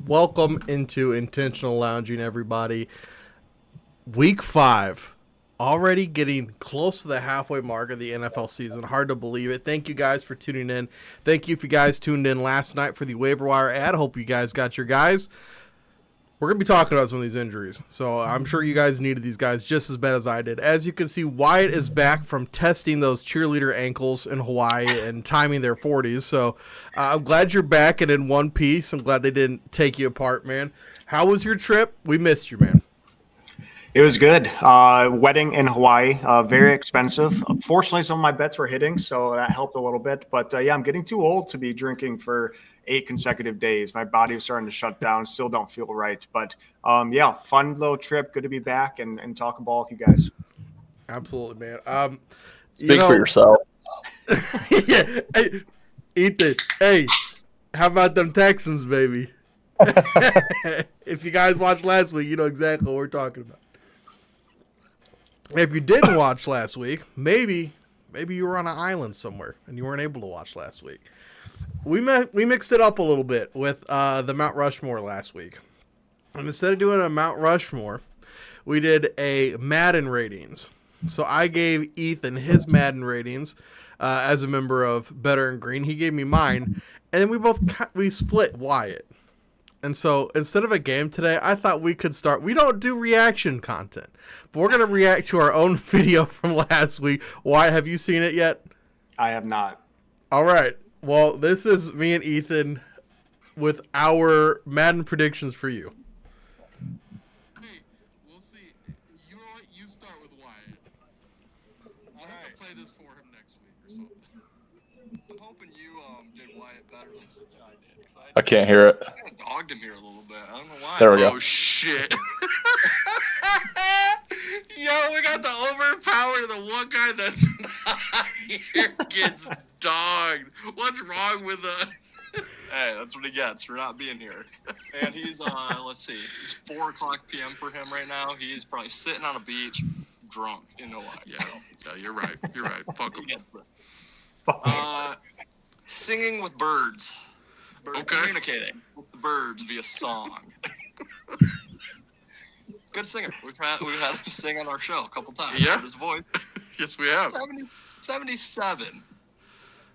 Welcome into Intentional Lounging, everybody. Week 5. Already getting close to the halfway mark of the NFL season. Hard to believe it. Thank you guys for tuning in. Thank you if you guys tuned in last night for the waiver wire ad. Hope you guys got your guys. We're going to be talking about some of these injuries. So I'm sure you guys needed these guys just as bad as I did. As you can see, Wyatt is back from testing those cheerleader ankles in Hawaii and timing their 40s. So I'm glad you're back and in one piece. I'm glad they didn't take you apart, man. How was your trip? We missed you, man. It was good. Wedding in Hawaii, very expensive. Fortunately, some of my bets were hitting, so that helped a little bit. But yeah, I'm getting too old to be drinking for 8 consecutive days. My body is starting to shut down. Still don't feel right. But yeah, fun little trip. Good to be back and talk ball with you guys. Absolutely, man. Speak for yourself. Yeah. Hey, Ethan, hey, how about them Texans, baby? If you guys watched last week, you know exactly what we're talking about. If you didn't watch last week, maybe you were on an island somewhere and you weren't able to watch last week. We mixed it up a little bit with the Mount Rushmore last week. And instead of doing a Mount Rushmore, we did a Madden ratings. So I gave Ethan his Madden ratings as a member of Better and Green. He gave me mine. And then we split Wyatt. And so instead of a game today, I thought we could start. We don't do reaction content, but we're going to react to our own video from last week. Wyatt, have you seen it yet? I have not. All right. Well, this is me and Ethan with our Madden predictions for you. Hey, we'll see. You know what? You start with Wyatt. I'll have to play this for him next week or something. I'm hoping you did Wyatt better than I did. I can't hear it. I kind of dogged him here a little bit. I don't know why. There we go. Oh, shit. Yo, we got the overpower. The one guy that's not here gets dogged. What's wrong with us? Hey, that's what he gets for not being here. And he's, let's see, it's 4 o'clock p.m. for him right now. He's probably sitting on a beach, drunk in Hawaii. Yeah, you're right. You're right. Fuck him. Singing with birds. Okay. Communicating with the birds via song. Good singer. We've had him sing on our show a couple times. Yeah. His voice. Yes, we have. 77.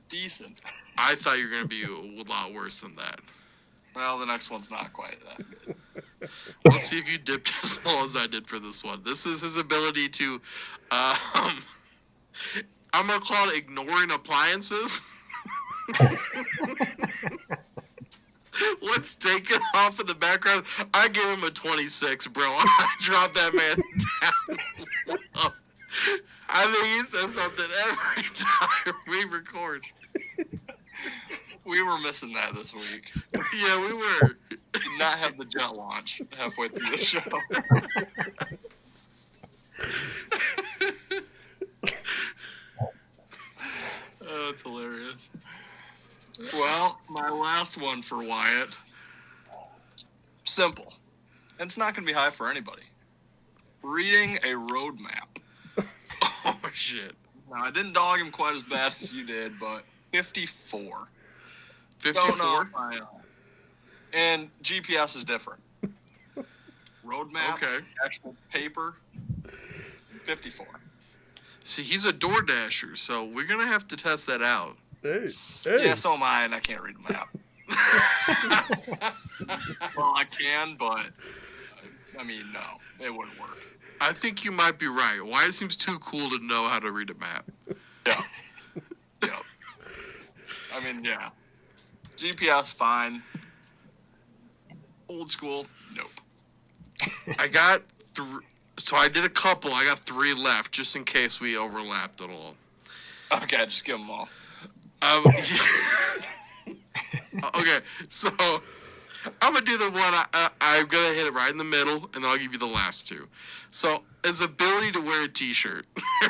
Decent. I thought you were going to be a lot worse than that. Well, the next one's not quite that good. We'll see if you dipped as well as I did for this one. This is his ability to, I'm going to call it ignoring appliances. Let's take it off in the background. I gave him a 26, bro. I dropped that man down. I think he says something every time we record. We were missing that this week. Yeah, we were. Did not have the jet launch halfway through the show. Oh, it's hilarious. Well, my last one for Wyatt. Simple. And it's not going to be high for anybody. Reading a roadmap. Oh, shit. Now, I didn't dog him quite as bad as you did, but 54. 54? Don't know and GPS is different. Roadmap, Okay. actual paper, 54. See, he's a door dasher, so we're going to have to test that out. Hey. Yeah, so am I, and I can't read a map. Well, I can, but, I mean, no, it wouldn't work. I think you might be right. Why it seems too cool to know how to read a map. Yeah. Yep. I mean, yeah. GPS, fine. Old school, nope. I got so I did a couple. I got 3 left, just in case we overlapped at all. Okay, just give them all. Okay, so I'm going to do the one, I'm going to hit it right in the middle, and then I'll give you the last 2. So, his ability to wear a t-shirt.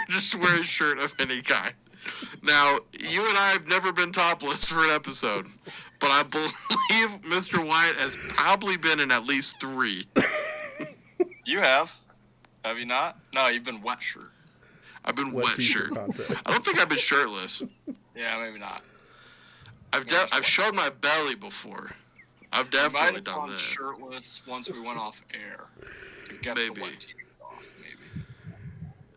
Just wear a shirt of any kind. Now, you and I have never been topless for an episode, but I believe Mr. Wyatt has probably been in at least 3. You have. Have you not? No, you've been wet shirt. I've been Wet wet t-shirt shirt. contest. I don't think I've been shirtless. Yeah, maybe not. I've showed my belly before. I've We might definitely have done gone that. shirtless once we went off air to get Maybe. the wet t-shirt off. Maybe.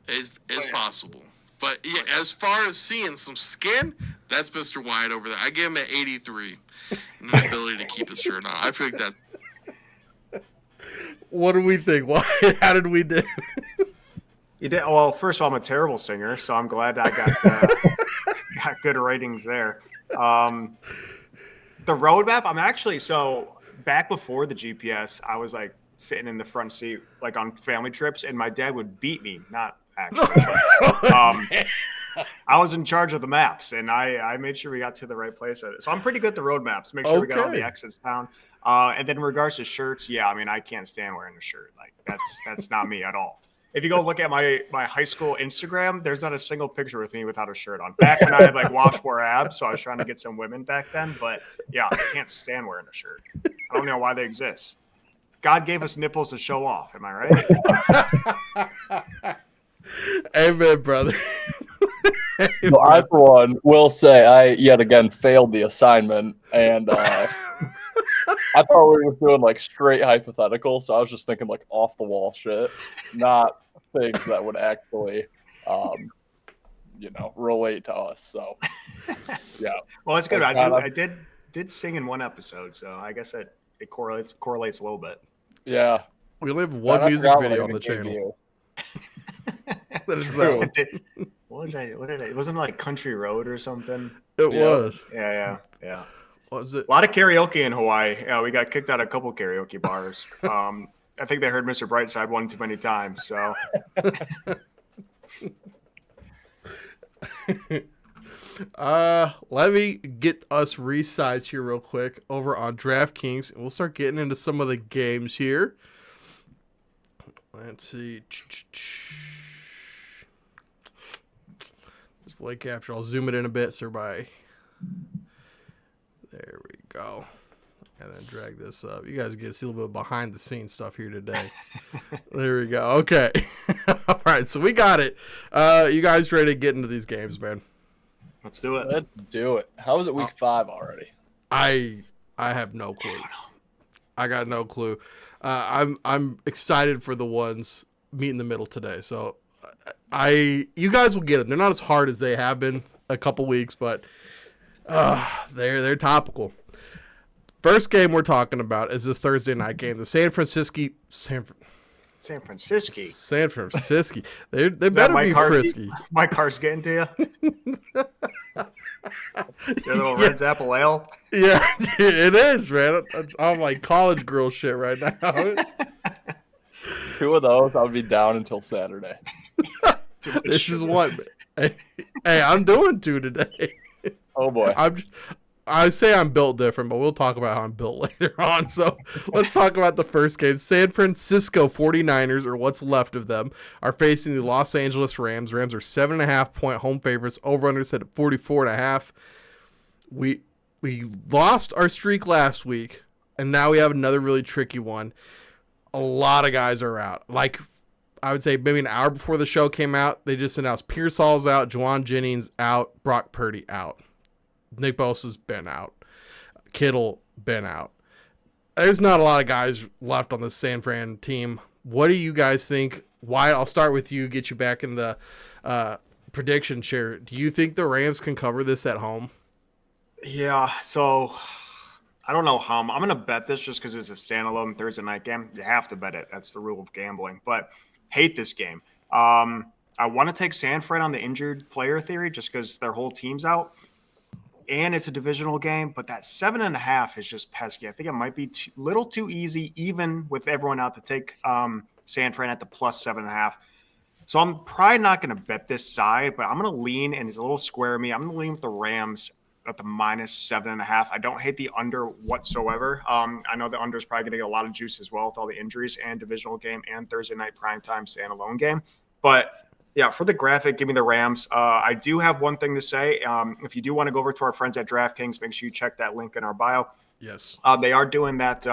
It's yeah. possible. But yeah, as far as seeing some skin, that's Mr. Wyatt over there. I give him an 83 in the ability to keep his shirt on. I feel like that. What do we think? Wyatt, how did we do? You did well. First of all, I'm a terrible singer, so I'm glad I got got good ratings there. The roadmap, I'm actually so back before the GPS, I was like sitting in the front seat, like on family trips, and my dad would beat me. Not actually, but, I was in charge of the maps, and I made sure we got to the right place at it. So I'm pretty good at the road maps. Make sure we got all the Okay. exits down. And then in regards to shirts, yeah, I mean, I can't stand wearing a shirt. Like that's not me at all. If you go look at my high school Instagram, there's not a single picture with me without a shirt on. Back when I had like washboard abs, so I was trying to get some women back then. But yeah, I can't stand wearing a shirt. I don't know why they exist. God gave us nipples to show off. Am I right? Amen, brother. So I, for one, will say I yet again failed the assignment, and I thought we were doing like straight hypothetical, so I was just thinking like off the wall shit, not things that would actually, relate to us. So, yeah. Well, it's good. Oh, I did sing in one episode, so I guess it correlates a little bit. Yeah. We only have one I music forgot what I video on even the gave channel. you. That is True. that. What did I? It wasn't like Country Road or something. It Yeah. was. Yeah. Was it? A lot of karaoke in Hawaii. Yeah, we got kicked out of a couple karaoke bars. I think they heard Mr. Brightside one too many times. So Let me get us resized here real quick over on DraftKings, and we'll start getting into some of the games here. Let's see. Display capture. I'll zoom it in a bit, so everybody. There we go. And then drag this up. You guys get to see a little bit of behind the scenes stuff here today. There we go. Okay. All right. So we got it. You guys ready to get into these games, man? let's do it. Let's do it. How is it week 5 already? I have no clue. I got no clue. I'm excited for the ones meet in the middle today. So you guys will get them. They're not as hard as they have been a couple weeks, but they're topical. First game we're talking about is this Thursday night game. The San Francisco. San Francisco. They Is that better my be car frisky. My car's getting to you. Your little Red's Apple Ale. Yeah, dude, it is, man. I'm like college girl shit right now. 2 of those, I'll be down until Saturday. This is what. Hey, I'm doing 2 today. Oh boy. I say I'm built different, but we'll talk about how I'm built later on. So let's talk about the first game. San Francisco 49ers, or what's left of them, are facing the Los Angeles Rams. Rams are 7.5-point home favorites. Over-under set at 44.5. We lost our streak last week, and now we have another really tricky one. A lot of guys are out. Like, I would say maybe an hour before the show came out, they just announced Pearsall's out, Juwan Jennings out, Brock Purdy out. Nick Bosa's been out. Kittle been out. There's not a lot of guys left on the San Fran team. What do you guys think? Wyatt, I'll start with you, get you back in the prediction chair. Do you think the Rams can cover this at home? Yeah, so I don't know how. I'm going to bet this just because it's a standalone Thursday night game. You have to bet it. That's the rule of gambling. But hate this game. I want to take San Fran on the injured player theory just because their whole team's out. And it's a divisional game, but that 7.5 is just pesky. I think it might be a little too easy, even with everyone out, to take San Fran at the plus 7.5. So I'm probably not going to bet this side, but I'm going to lean, and it's a little square me. I'm going to lean with the Rams at the minus 7.5. I don't hate the under whatsoever. I know the under is probably going to get a lot of juice as well with all the injuries and divisional game and Thursday night primetime standalone game. But yeah, for the graphic, give me the Rams. I do have one thing to say. If you do want to go over to our friends at DraftKings, make sure you check that link in our bio. Yes. They are doing that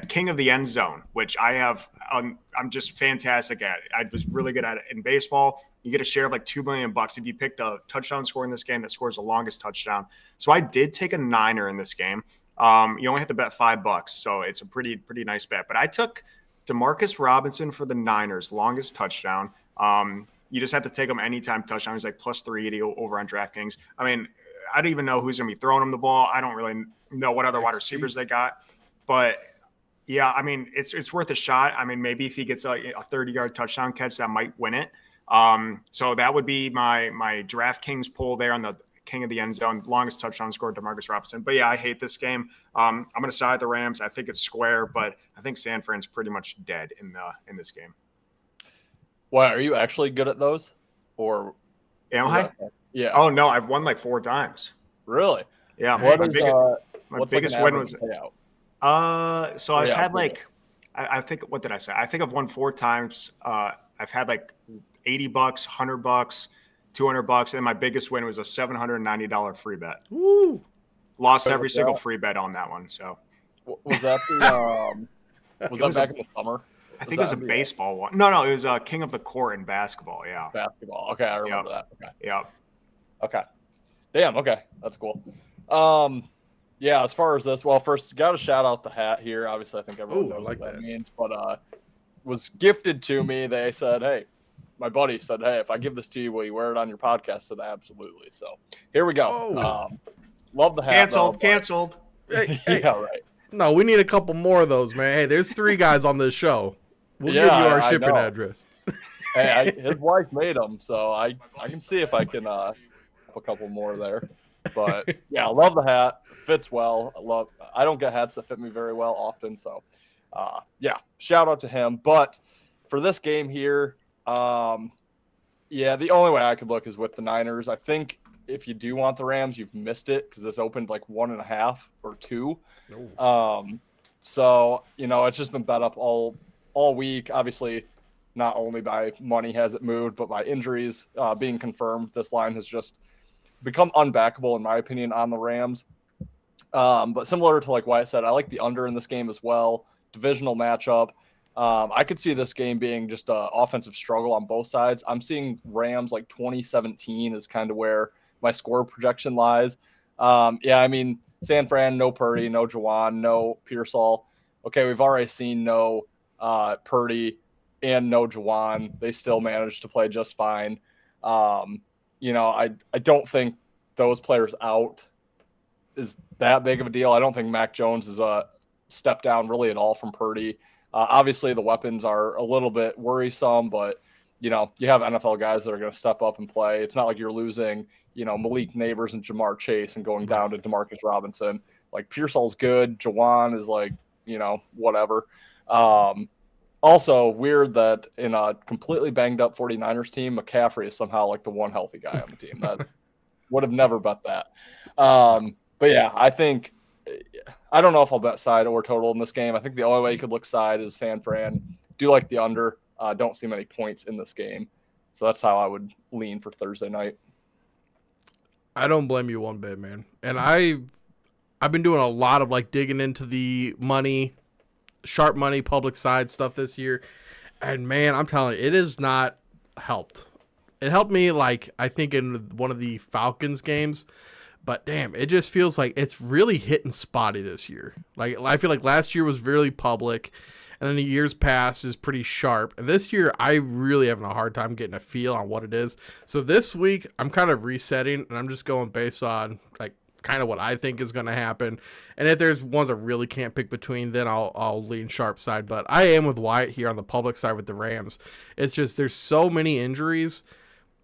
King of the End Zone, which I have. I'm just fantastic at. I was really good at it in baseball. You get a share of like $2 million if you pick the touchdown score in this game that scores the longest touchdown. So I did take a Niner in this game. You only have to bet $5, so it's a pretty nice bet. But I took Demarcus Robinson for the Niners, longest touchdown. You just have to take him anytime touchdown. He's like plus 380 over on DraftKings. I mean, I don't even know who's going to be throwing him the ball. I don't really know what other wide receivers they got. But, yeah, I mean, it's worth a shot. I mean, maybe if he gets a 30-yard touchdown catch, that might win it. So that would be my DraftKings poll there on the king of the end zone, longest touchdown scored, DeMarcus Robinson. But, yeah, I hate this game. I'm going to side the Rams. I think it's square, but I think San Fran's pretty much dead in this game. Why, are you actually good at those? Or am I? Yeah. Oh, no, I've won like 4 times. Really? Yeah. My biggest like win was payout? So I've had like I think, what did I say? I think I've won 4 times. I've had like $80, $100, $200, and my biggest win was a $790 free bet. Woo! Lost every single free bet on that one. So was that the was that back in the summer? I think it was a baseball one. No, it was King of the Court in basketball. Yeah. Basketball. Okay, I remember that. Okay. Yeah. Okay. Damn. Okay, that's cool. Yeah. As far as this, well, first got to shout out the hat here. Obviously, I think everyone knows what that means, but was gifted to me. They said, "Hey," my buddy said, "Hey, if I give this to you, will you wear it on your podcast?" I said, "Absolutely." So here we go. Love the hat. Canceled. Hey, yeah. Right. No, we need a couple more of those, man. Hey, there's 3 guys on this show. We'll give you our shipping address. Hey, his wife made them, so I can see if I can have a couple more there. But yeah, I love the hat. Fits well. I don't get hats that fit me very well often, so yeah, shout out to him. But for this game here, yeah, the only way I could look is with the Niners. I think if you do want the Rams, you've missed it because this opened like 1.5 or 2. So it's just been bet up all week. Obviously, not only by money has it moved, but by injuries being confirmed. This line has just become unbackable, in my opinion, on the Rams. But similar to like Wyatt said, I like the under in this game as well. Divisional matchup. I could see this game being just an offensive struggle on both sides. I'm seeing Rams like 2017 is kind of where my score projection lies. Yeah, I mean, San Fran, no Purdy, no Juwan, no Pearsall. Okay, we've already seen no Purdy and no Juwan. They still managed to play just fine. I don't think those players out is that big of a deal. I don't think Mac Jones is a step down really at all from Purdy. Obviously, the weapons are a little bit worrisome, but you have NFL guys that are going to step up and play. It's not like you're losing, Malik Neighbors and Jamar Chase and going down to Demarcus Robinson. Like Pearsall's good. Juwan is like, whatever. Also weird that in a completely banged up 49ers team, McCaffrey is somehow like the one healthy guy on the team. That would have never bet that. But yeah, I don't know if I'll bet side or total in this game. I think the only way you could look side is San Fran. Do like the under. Don't see many points in this game. So that's how I would lean for Thursday night. I don't blame you one bit, man. And I've been doing a lot of like digging into the sharp money, public side stuff this year. And man, I'm telling you, it has not helped. It helped me like I think in one of the Falcons games. But damn, it just feels like it's really hitting spotty this year. Like I feel like last year was really public, and then the years past is pretty sharp. And this year, I really having a hard time getting a feel on what it is. So this week, I'm kind of resetting, and I'm just going based on like kind of what I think is going to happen. And if there's ones I really can't pick between, then I'll lean sharp side. But I am with Wyatt here on the public side with the Rams. It's just there's so many injuries.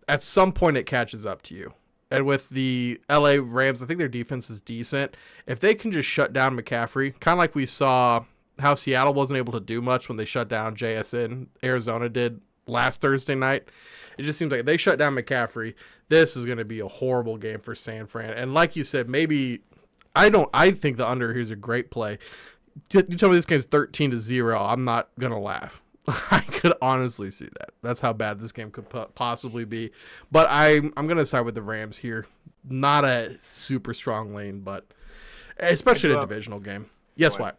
At some point, it catches up to you. And with the LA Rams, I think their defense is decent. If they can just shut down McCaffrey, kind of like we saw how Seattle wasn't able to do much when they shut down JSN, Arizona did last Thursday night. It just seems like if they shut down McCaffrey, this is going to be a horrible game for San Fran. And like you said, maybe I think the under here is a great play. You tell me this game's 13-0, I'm not going to laugh. I could honestly see that. That's how bad this game could possibly be. But I'm going to side with the Rams here. Not a super strong lane, but especially in a divisional game. Yes, Wyatt?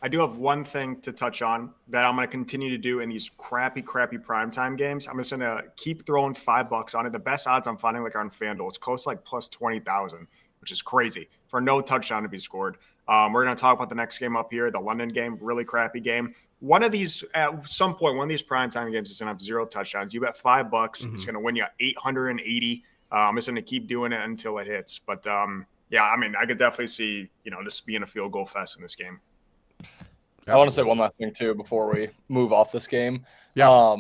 I do have one thing to touch on that I'm going to continue to do in these crappy primetime games. I'm just going to keep throwing $5 on it. The best odds I'm finding are on FanDuel. It's close to like plus 20,000, which is crazy for no touchdown to be scored. We're going to talk about the next game up here, the London game, really crappy game. One of these, at some point, one of these primetime games is going to have 0 touchdowns. You bet $5, it's going to win you 880. I'm just going to keep doing it until it hits. But yeah, I mean, I could definitely see, this being a field goal fest in this game. I want to say one last thing too before we move off this game. Yeah.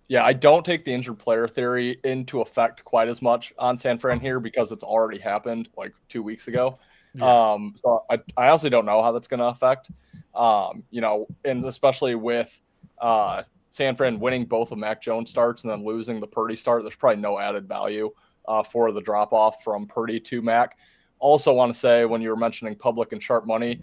Yeah, I don't take the injured player theory into effect quite as much on San Fran here because it's already happened like 2 weeks ago. Yeah. So I honestly don't know how that's going to affect, and especially with San Fran winning both of Mac Jones starts and then losing the Purdy start, there's probably no added value for the drop off from Purdy to Mac. Also want to say when you were mentioning public and sharp money,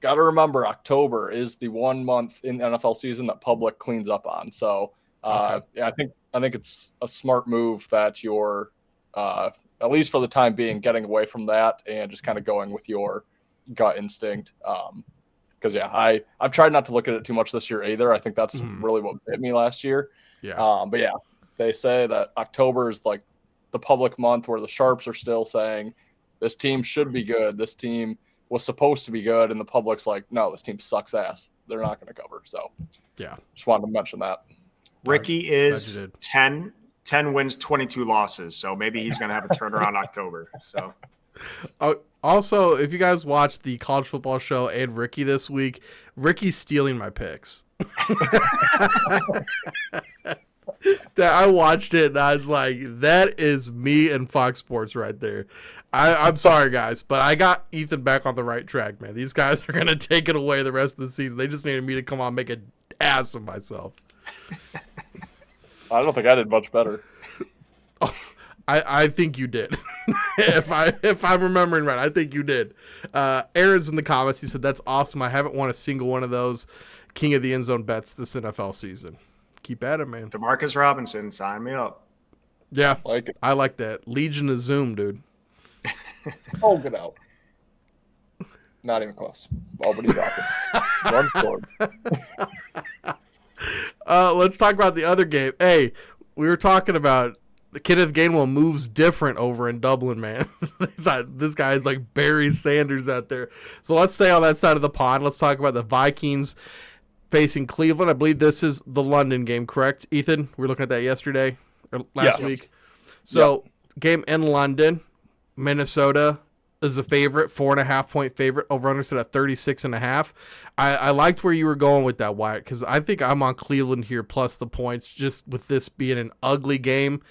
got to remember October is the 1 month in the NFL season that public cleans up on. So yeah, I think it's a smart move that you're at least for the time being getting away from that and just kind of going with your gut instinct. Because yeah, I've tried not to look at it too much this year either. I think that's really what hit me last year. Yeah. But yeah, they say that October is like the public month where the sharps are still saying this team should be good. This team was supposed to be good, and the public's like, no, this team sucks ass. They're not going to cover. So yeah, just wanted to mention that. Ricky is 10 wins, 22 losses. So maybe he's going to have a turnaround October. So also, if you guys watched the college football show and Ricky this week, Ricky's stealing my picks. That I watched it and I was like, that is me and Fox Sports right there. I'm sorry, guys, but I got Ethan back on the right track, man. These guys are going to take it away the rest of the season. They just needed me to come on and make an ass of myself. I don't think I did much better. Oh, I think you did. if I'm remembering right, I think you did. Aaron's in the comments. He said, that's awesome. I haven't won a single one of those King of the End Zone bets this NFL season. Keep at it, man. Demarcus Robinson, sign me up. Yeah, Like it. I like that. Legion of Zoom, dude. Oh, get out. Not even close. Albany Rocket. Run forward. Let's talk about the other game. Hey, we were talking about Kenneth Gainwell moves different over in Dublin, man. They thought this guy is like Barry Sanders out there. So let's stay on that side of the pond. Let's talk about the Vikings facing Cleveland. I believe this is the London game, correct, Ethan? We were looking at that yesterday or last week. So game in London, Minnesota is the favorite, 4.5 point favorite. Over under set at 36.5. I liked where you were going with that, Wyatt, because I think I'm on Cleveland here plus the points, just with this being an ugly game.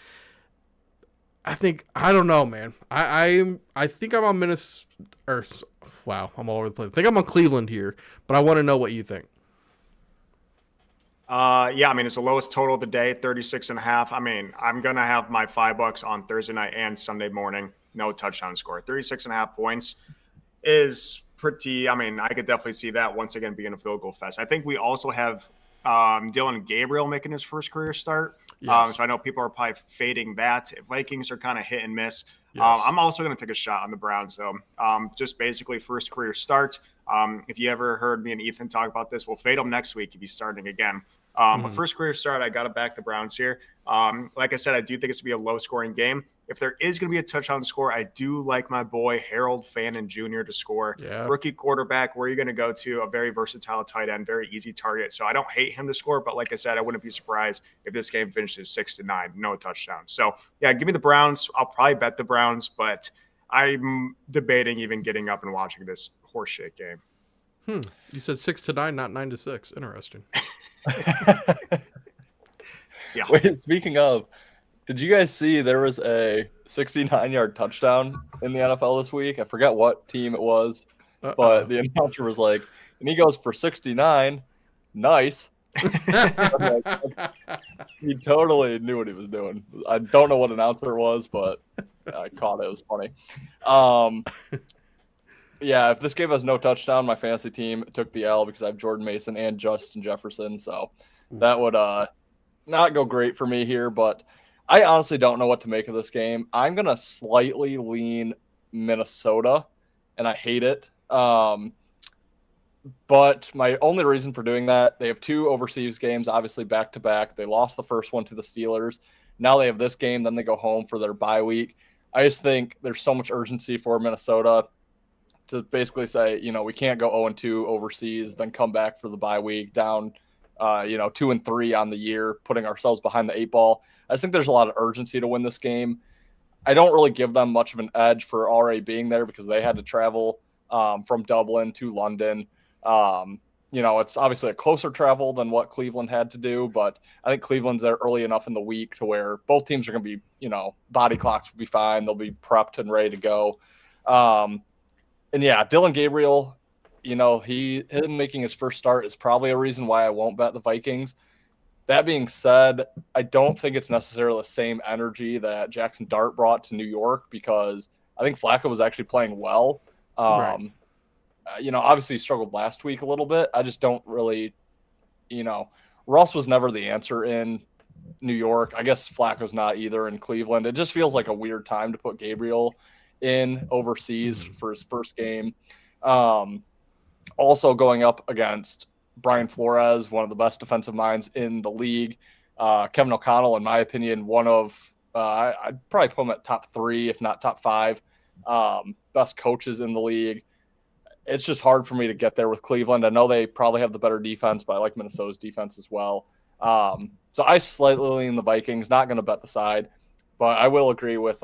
I don't know, man. I think I'm on Minnesota. Wow, I'm all over the place. I think I'm on Cleveland here, but I want to know what you think. Yeah, I mean, it's the lowest total of the day, 36.5. I mean, I'm going to have my $5 on Thursday night and Sunday morning. No touchdown score. 36.5 points is pretty, I mean, I could definitely see that once again being a field goal fest. I think we also have Dylan Gabriel making his first career start. Yes. So I know people are probably fading that. Vikings are kind of hit and miss. Yes. I'm also going to take a shot on the Browns, though. Just basically first career start. If you ever heard me and Ethan talk about this, we'll fade him next week if he's starting again. But first career start, I got to back the Browns here. Like I said, I do think it's going to be a low-scoring game. If there is going to be a touchdown score, I do like my boy Harold Fannin Jr. to score. Yeah. Rookie quarterback, where are you going to go to? A very versatile tight end, very easy target. So I don't hate him to score, but like I said, I wouldn't be surprised if this game finishes 6-9, no touchdown. So yeah, give me the Browns. I'll probably bet the Browns, but I'm debating even getting up and watching this horseshit game. You said 6-9, not 9-6. Interesting. Yeah. Wait, speaking of, did you guys see there was a 69-yard touchdown in the NFL this week? I forget what team it was, but the announcer was like, and he goes for 69. Nice. He totally knew what he was doing. I don't know what announcer it was, but I caught it. It was funny. Yeah, if this game has no touchdown, my fantasy team took the L because I have Jordan Mason and Justin Jefferson. So that would not go great for me here, but I honestly don't know what to make of this game. I'm going to slightly lean Minnesota, and I hate it. But my only reason for doing that, they have two overseas games, obviously back-to-back. They lost the first one to the Steelers. Now they have this game, then they go home for their bye week. I just think there's so much urgency for Minnesota to basically say, we can't go 0-2 overseas, then come back for the bye week down, 2-3 on the year, putting ourselves behind the 8 ball. I just think there's a lot of urgency to win this game. I don't really give them much of an edge for already being there because they had to travel from Dublin to London. It's obviously a closer travel than what Cleveland had to do, but I think Cleveland's there early enough in the week to where both teams are going to be, body clocks will be fine. They'll be prepped and ready to go. Dylan Gabriel, him making his first start is probably a reason why I won't bet the Vikings. That being said, I don't think it's necessarily the same energy that Jackson Dart brought to New York because I think Flacco was actually playing well. Right. Obviously he struggled last week a little bit. I just don't really, Russ was never the answer in New York. I guess Flacco's not either in Cleveland. It just feels like a weird time to put Gabriel in overseas for his first game. Also going up against Brian Flores, one of the best defensive minds in the league. Kevin O'Connell, in my opinion, one of I'd probably put him at top 3, if not top 5, best coaches in the league. It's just hard for me to get there with Cleveland. I know they probably have the better defense, but I like Minnesota's defense as well. So I slightly lean the Vikings, not going to bet the side, but I will agree with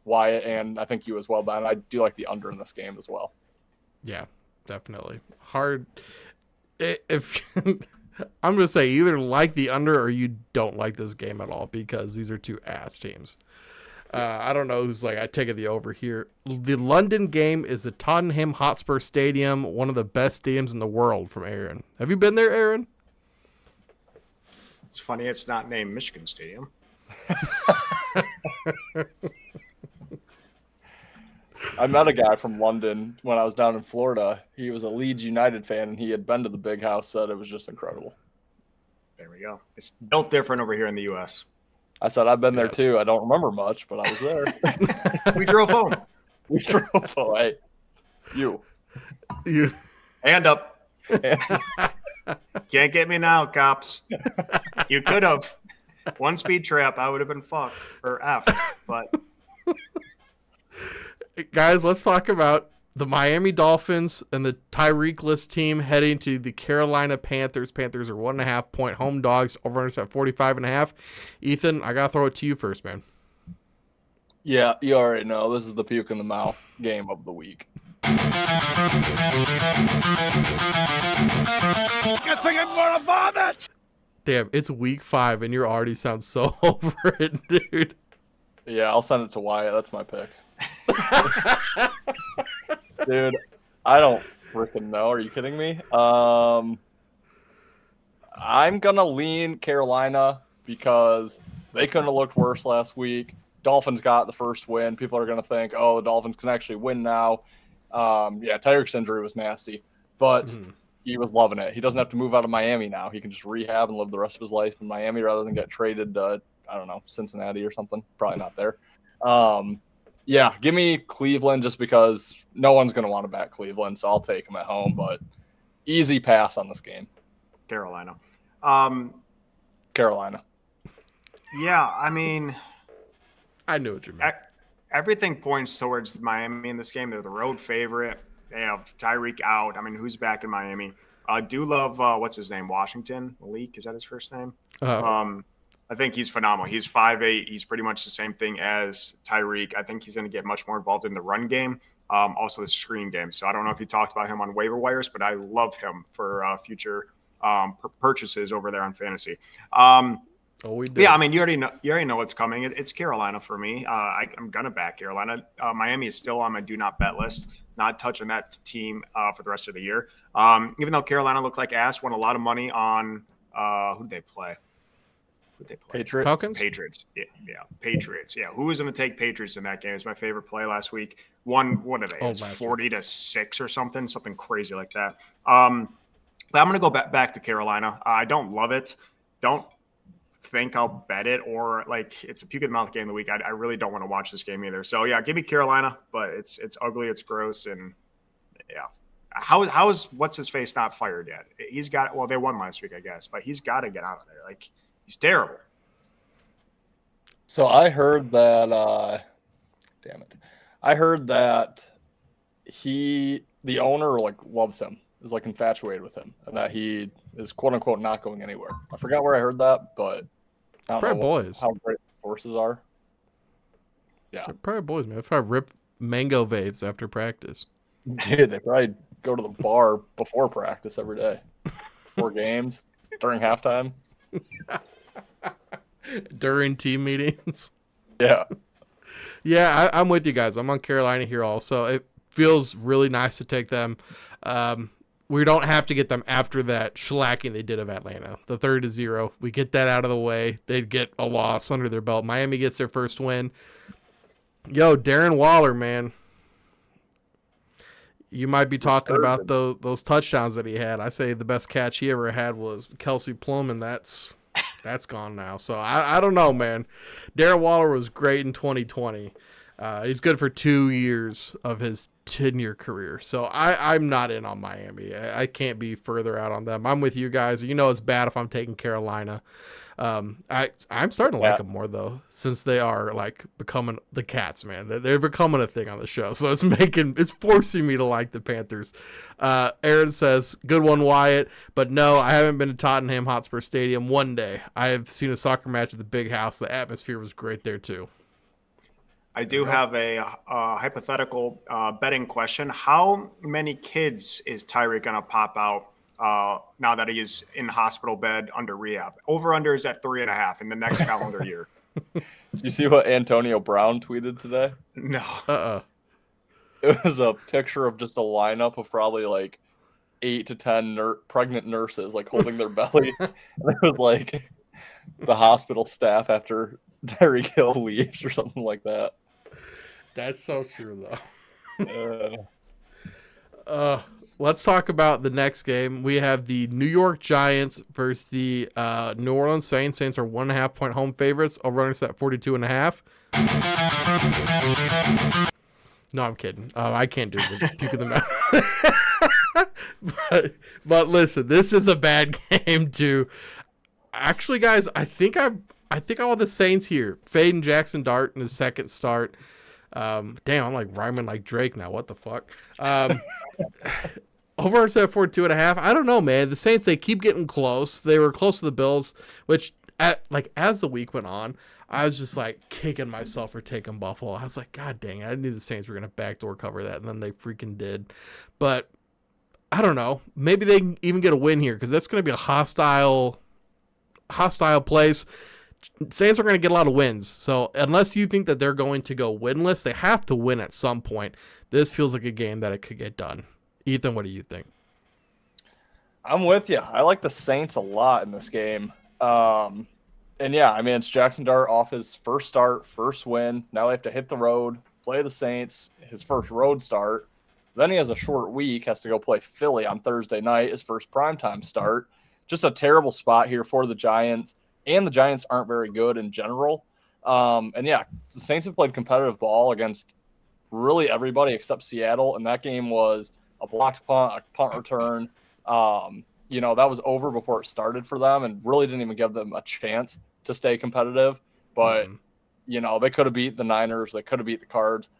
Wyatt, and I think you as well, Ben. I do like the under in this game as well. Yeah, definitely. Hard. If I'm going to say either like the under or you don't like this game at all because these are two ass teams. I don't know who's like, I take it the over here. The London game is the Tottenham Hotspur Stadium, one of the best stadiums in the world from Aaron. Have you been there, Aaron? It's funny it's not named Michigan Stadium. I met a guy from London when I was down in Florida. He was a Leeds United fan, and he had been to the Big House, said it was just incredible. There we go. It's built different over here in the U.S. I said, I've been there too. I don't remember much, but I was there. We drove home. We drove home. Hey, you. Hand up. Can't get me now, cops. You could have. One speed trap, I would have been fucked. Or F, but... Guys, let's talk about the Miami Dolphins and the Tyreek-less team heading to the Carolina Panthers. Panthers are 1.5 point home dogs. Over-unders at 45.5. Ethan, I got to throw it to you first, man. Yeah, you already know. This is the puke in the mouth game of the week. Damn, it's week 5 and you already sound so over it, dude. Yeah, I'll send it to Wyatt. That's my pick. Dude, I don't freaking know. Are you kidding me? I'm gonna lean Carolina because they couldn't have looked worse last week. Dolphins got the first win. People are gonna think, oh, the Dolphins can actually win now. Tyreek's injury was nasty, but he was loving it. He doesn't have to move out of Miami now. He can just rehab and live the rest of his life in Miami rather than get traded to, I don't know, Cincinnati or something. Probably not there. Yeah, give me Cleveland just because no one's going to want to back Cleveland, so I'll take them at home, but easy pass on this game. Carolina. Carolina. Yeah, I mean... I knew what you meant. Everything points towards Miami in this game. They're the road favorite. They have Tyreek out. I mean, who's back in Miami? I do love, what's his name, Washington? Malik, is that his first name? I think he's phenomenal. He's 5'8". He's pretty much the same thing as Tyreek. I think he's going to get much more involved in the run game, also the screen game. So I don't know if you talked about him on waiver wires, but I love him for future purchases over there on fantasy. We did. Yeah, I mean, you already know what's coming. It's Carolina for me. I'm gonna back Carolina. Miami is still on my do not bet list. Not touching that team for the rest of the year. Even though Carolina looked like ass, won a lot of money on who did they play? Patriots. Falcons? Patriots. Yeah, Patriots. Yeah, who was going to take Patriots in that game? It was my favorite play last week. Won, what are they? 40-6 or something crazy like that. But I'm going to go back to Carolina. I don't love it. Don't think I'll bet it, or like it's a puke in the mouth game of the week. I really don't want to watch this game either. So yeah, give me Carolina, but it's ugly, it's gross, and yeah. How is what's his face not fired yet? He's got, well, they won last week, I guess, but he's got to get out of there. Like, he's terrible. So I heard that damn it. I heard that the owner like loves him, is like infatuated with him, and that he is quote unquote not going anywhere. I forgot where I heard that, but I don't Probably know boys. how great the sources are. Yeah. They're probably boys, man. They probably rip mango vapes after practice. Dude, they probably go to the bar before practice every day, before games, during halftime. During team meetings. Yeah. Yeah, I'm with you guys. I'm on Carolina here also. It feels really nice to take them. We don't have to get them after that shellacking they did of Atlanta. The 30-0. We get that out of the way. They'd get a loss under their belt. Miami gets their first win. Yo, Darren Waller, man. You might be talking about those touchdowns that he had. I say the best catch he ever had was Kelsey Plum, and that's gone now. So I don't know, man. Darren Waller was great in 2020. He's good for 2 years of his 10-year career. So I'm not in on Miami. I can't be further out on them. I'm with you guys. You know it's bad if I'm taking Carolina. I'm starting to like them more though, since they are like becoming the Cats, man. They're becoming a thing on the show, so it's forcing me to like the Panthers. Aaron says, "Good one, Wyatt." But no, I haven't been to Tottenham Hotspur Stadium one day. I have seen a soccer match at the Big House. The atmosphere was great there too. I do have a hypothetical betting question. How many kids is Tyreek going to pop out now that he is in the hospital bed under rehab? Over-under is at 3.5 in the next calendar year. Did you see what Antonio Brown tweeted today? No. It was a picture of just a lineup of probably like 8 to 10 pregnant nurses like holding their belly. And it was like the hospital staff after Tyreek Hill leaves or something like that. That's so true, though. Let's talk about the next game. We have the New York Giants versus the New Orleans Saints. Saints are 1.5 point home favorites. Over-under set 42.5. No, I'm kidding. I can't do the puke of the mouth. but listen, this is a bad game too. Actually, guys, I think I want the Saints here. Fading Jackson Dart in his second start. Damn, I'm like rhyming like Drake now. What the fuck? Over at 42.5. I don't know, man. The Saints, they keep getting close. They were close to the Bills, which as the week went on, I was just like kicking myself for taking Buffalo. I was like, God dang it, I knew the Saints were gonna backdoor cover that, and then they freaking did. But I don't know. Maybe they can even get a win here because that's gonna be a hostile place. Saints are going to get a lot of wins. So unless you think that they're going to go winless, they have to win at some point. This feels like a game that it could get done. Ethan, what do you think? I'm with you. I like the Saints a lot in this game. And yeah, I mean, it's Jackson Dart off his first start, first win. Now they have to hit the road, play the Saints, his first road start. Then he has a short week, has to go play Philly on Thursday night, his first primetime start. Just a terrible spot here for the Giants. And the Giants aren't very good in general. And yeah, the Saints have played competitive ball against really everybody except Seattle. And that game was a blocked punt, a punt return. That was over before it started for them and really didn't even give them a chance to stay competitive. But, they could have beat the Niners. They could have beat the Cards.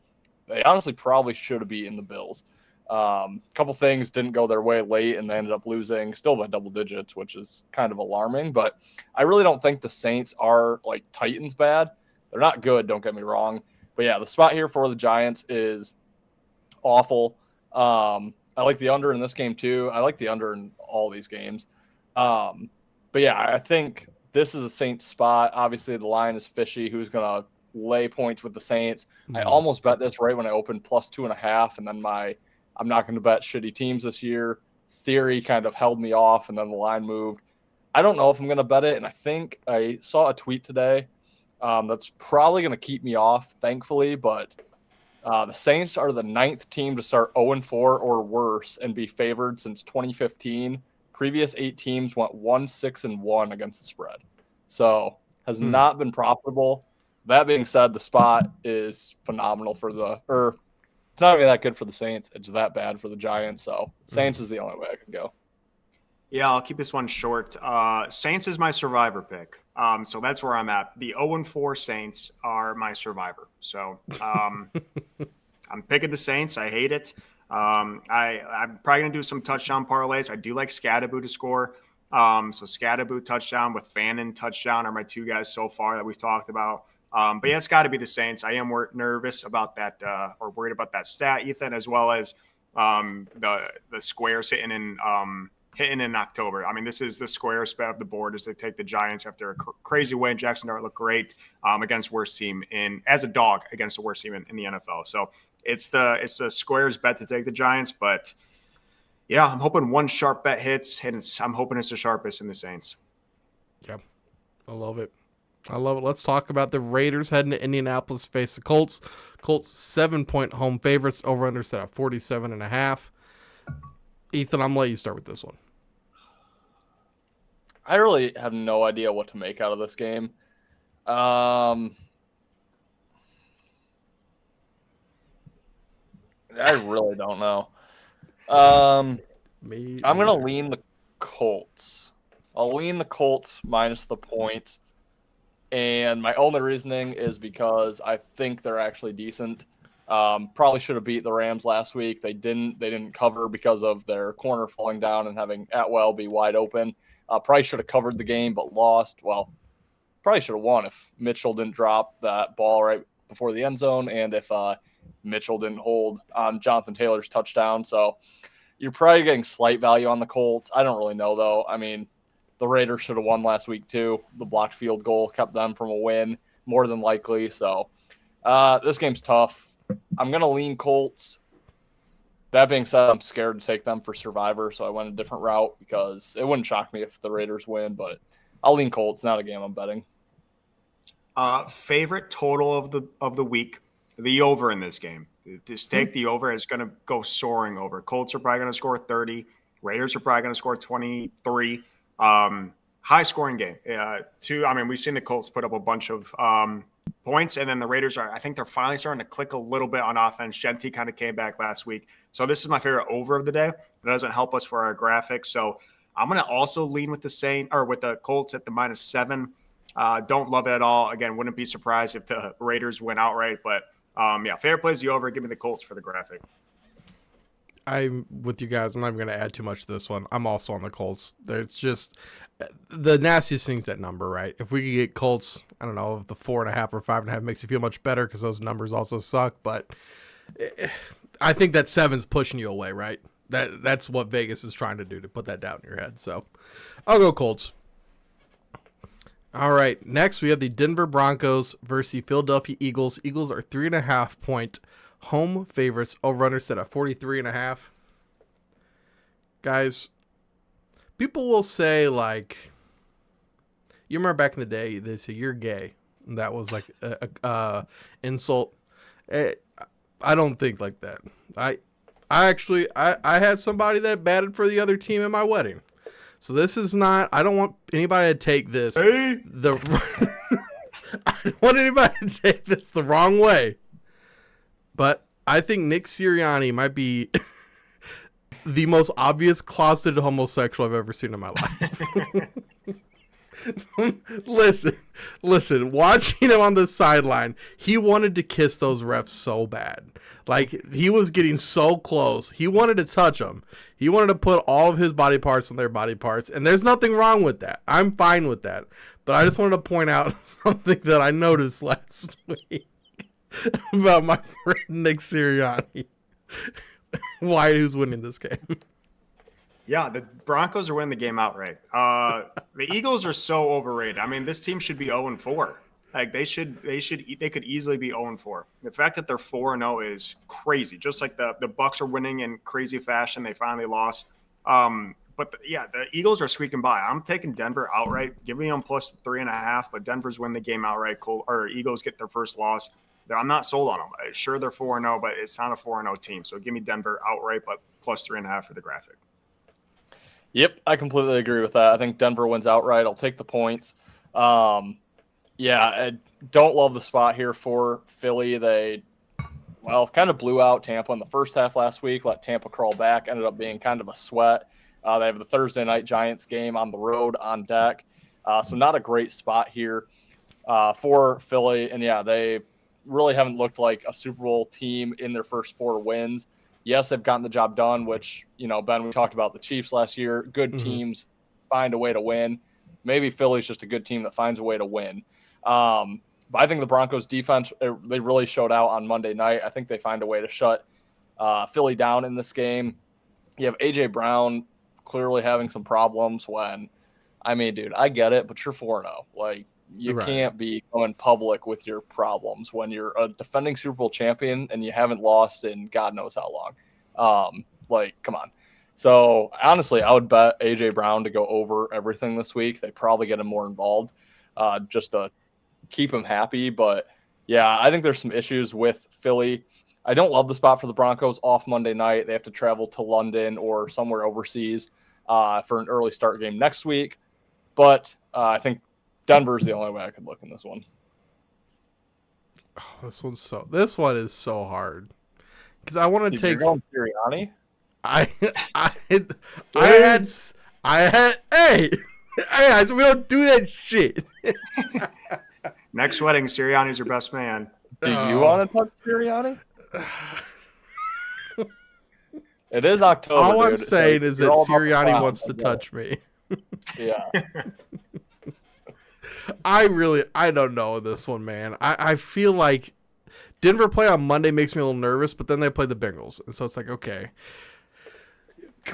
They honestly probably should have beaten the Bills. A couple things didn't go their way late, and they ended up losing still by double digits, which is kind of alarming. But I really don't think the Saints are like Titans bad. They're not good, don't get me wrong. But yeah, the spot here for the Giants is awful. I like the under in this game too. I like the under in all these games. But yeah, I think this is a Saints spot. Obviously, the line is fishy. Who's going to lay points with the Saints? I almost bet this right when I opened plus 2.5, and then I'm not going to bet shitty teams this year theory kind of held me off, and then the line moved. I don't know if I'm going to bet it, and I think I saw a tweet today that's probably going to keep me off, thankfully, but the Saints are the 9th team to start 0-4 or worse and be favored since 2015. Previous 8 teams went 1-6-1 against the spread. So has not been profitable. That being said, the spot is phenomenal it's not even that good for the Saints. It's that bad for the Giants. So Saints is the only way I can go. Yeah, I'll keep this one short. Saints is my survivor pick. So that's where I'm at. The 0-4 Saints are my survivor. So I'm picking the Saints. I hate it. I'm probably going to do some touchdown parlays. I do like Scadaboo to score. So Scadaboo touchdown with Fannin touchdown are my two guys so far that we've talked about. But yeah, it's got to be the Saints. I am nervous about that or worried about that stat, Ethan, as well as the squares hitting in October. I mean, this is the square spot of the board as they take the Giants after a crazy win. Jackson Dart looked great against worst team as a dog against the worst team in the NFL. So it's the squares bet to take the Giants, but yeah, I'm hoping one sharp bet hits, and I'm hoping it's the sharpest in the Saints. Yeah, I love it. Let's talk about the Raiders heading to Indianapolis to face the Colts. Colts 7-point home favorites. Over under set at 47.5. Ethan, I'm gonna let you start with this one. I really have no idea what to make out of this game. I really don't know. I'm going to lean the Colts. I'll lean the Colts minus the point. And my only reasoning is because I think they're actually decent. Probably should have beat the Rams last week. They didn't cover because of their corner falling down and having Atwell be wide open. Probably should have covered the game but lost. Well, probably should have won if Mitchell didn't drop that ball right before the end zone and if Mitchell didn't hold on Jonathan Taylor's touchdown. So you're probably getting slight value on the Colts. I don't really know, though. I mean, the Raiders should have won last week, too. The blocked field goal kept them from a win, more than likely. So this game's tough. I'm going to lean Colts. That being said, I'm scared to take them for Survivor, so I went a different route because it wouldn't shock me if the Raiders win, but I'll lean Colts. Not a game I'm betting. Favorite total of the week, the over in this game. Just take the over. It's going to go soaring over. Colts are probably going to score 30. Raiders are probably going to score 23. High scoring game. We've seen the Colts put up a bunch of points, and then the Raiders I think they're finally starting to click a little bit on offense. Genty kind of came back last week. So this is my favorite over of the day. It doesn't help us for our graphics. So I'm going to also lean with the Colts at the -7. Don't love it at all. Again, wouldn't be surprised if the Raiders win outright, but favorite plays the over. Give me the Colts for the graphic. I'm with you guys. I'm not even going to add too much to this one. I'm also on the Colts. It's just the nastiest thing's that number, right? If we could get Colts, I don't know if the 4.5 or 5.5 makes you feel much better because those numbers also suck. But I think that 7's pushing you away, right? That's what Vegas is trying to do, to put that down in your head. So I'll go Colts. All right. Next, we have the Denver Broncos versus the Philadelphia Eagles. Eagles are 3.5-point home favorites. Over-under set at 43.5. Guys, people will say, like, you remember back in the day, they say you're gay. And that was like a insult. I don't think like that. I had somebody that batted for the other team at my wedding. So this is not, I don't want anybody to take this I don't want anybody to take this the wrong way. But I think Nick Sirianni might be the most obvious closeted homosexual I've ever seen in my life. Listen, watching him on the sideline, he wanted to kiss those refs so bad. Like, he was getting so close. He wanted to touch them. He wanted to put all of his body parts on their body parts, and there's nothing wrong with that. I'm fine with that. But I just wanted to point out something that I noticed last week about my friend Nick Sirianni. Wyatt, who's winning this game? Yeah, the Broncos are winning the game outright. The Eagles are so overrated. I mean, this team should be 0-4. Like they could easily be 0-4. The fact that they're 4-0 is crazy. Just like the Bucs are winning in crazy fashion, they finally lost. But the Eagles are squeaking by. I'm taking Denver outright. Give me them plus 3.5, but Denver's win the game outright. Eagles get their first loss. I'm not sold on them. Sure, they're 4-0, but it's not a 4-0 team. So give me Denver outright, but plus 3.5 for the graphic. Yep, I completely agree with that. I think Denver wins outright. I'll take the points. I don't love the spot here for Philly. They, kind of blew out Tampa in the first half last week, let Tampa crawl back, ended up being kind of a sweat. They have the Thursday night Giants game on the road on deck. So not a great spot here for Philly. And yeah, they really haven't looked like a Super Bowl team in their first 4 wins. Yes, they've gotten the job done, which, Ben, we talked about the Chiefs last year. Good teams find a way to win. Maybe Philly's just a good team that finds a way to win. But I think the Broncos defense, they really showed out on Monday night. I think they find a way to shut Philly down in this game. You have A.J. Brown clearly having some problems dude, I get it, but you're 4-0. Like, you can't be going public with your problems when you're a defending Super Bowl champion and you haven't lost in God knows how long. Come on. So, honestly, I would bet A.J. Brown to go over everything this week. They probably get him more involved just to keep him happy. But, yeah, I think there's some issues with Philly. I don't love the spot for the Broncos off Monday night. They have to travel to London or somewhere overseas for an early start game next week. But I think Denver's the only way I could look in this one. Oh, this one is so hard because I want to take Sirianni. Hey, we don't do that shit. Next wedding, Sirianni's your best man. Do you want to touch Sirianni? It is October. All I'm saying is that Sirianni wants to touch me. Yeah. I don't know this one, man. I feel like Denver play on Monday makes me a little nervous, but then they play the Bengals. And so it's like, okay,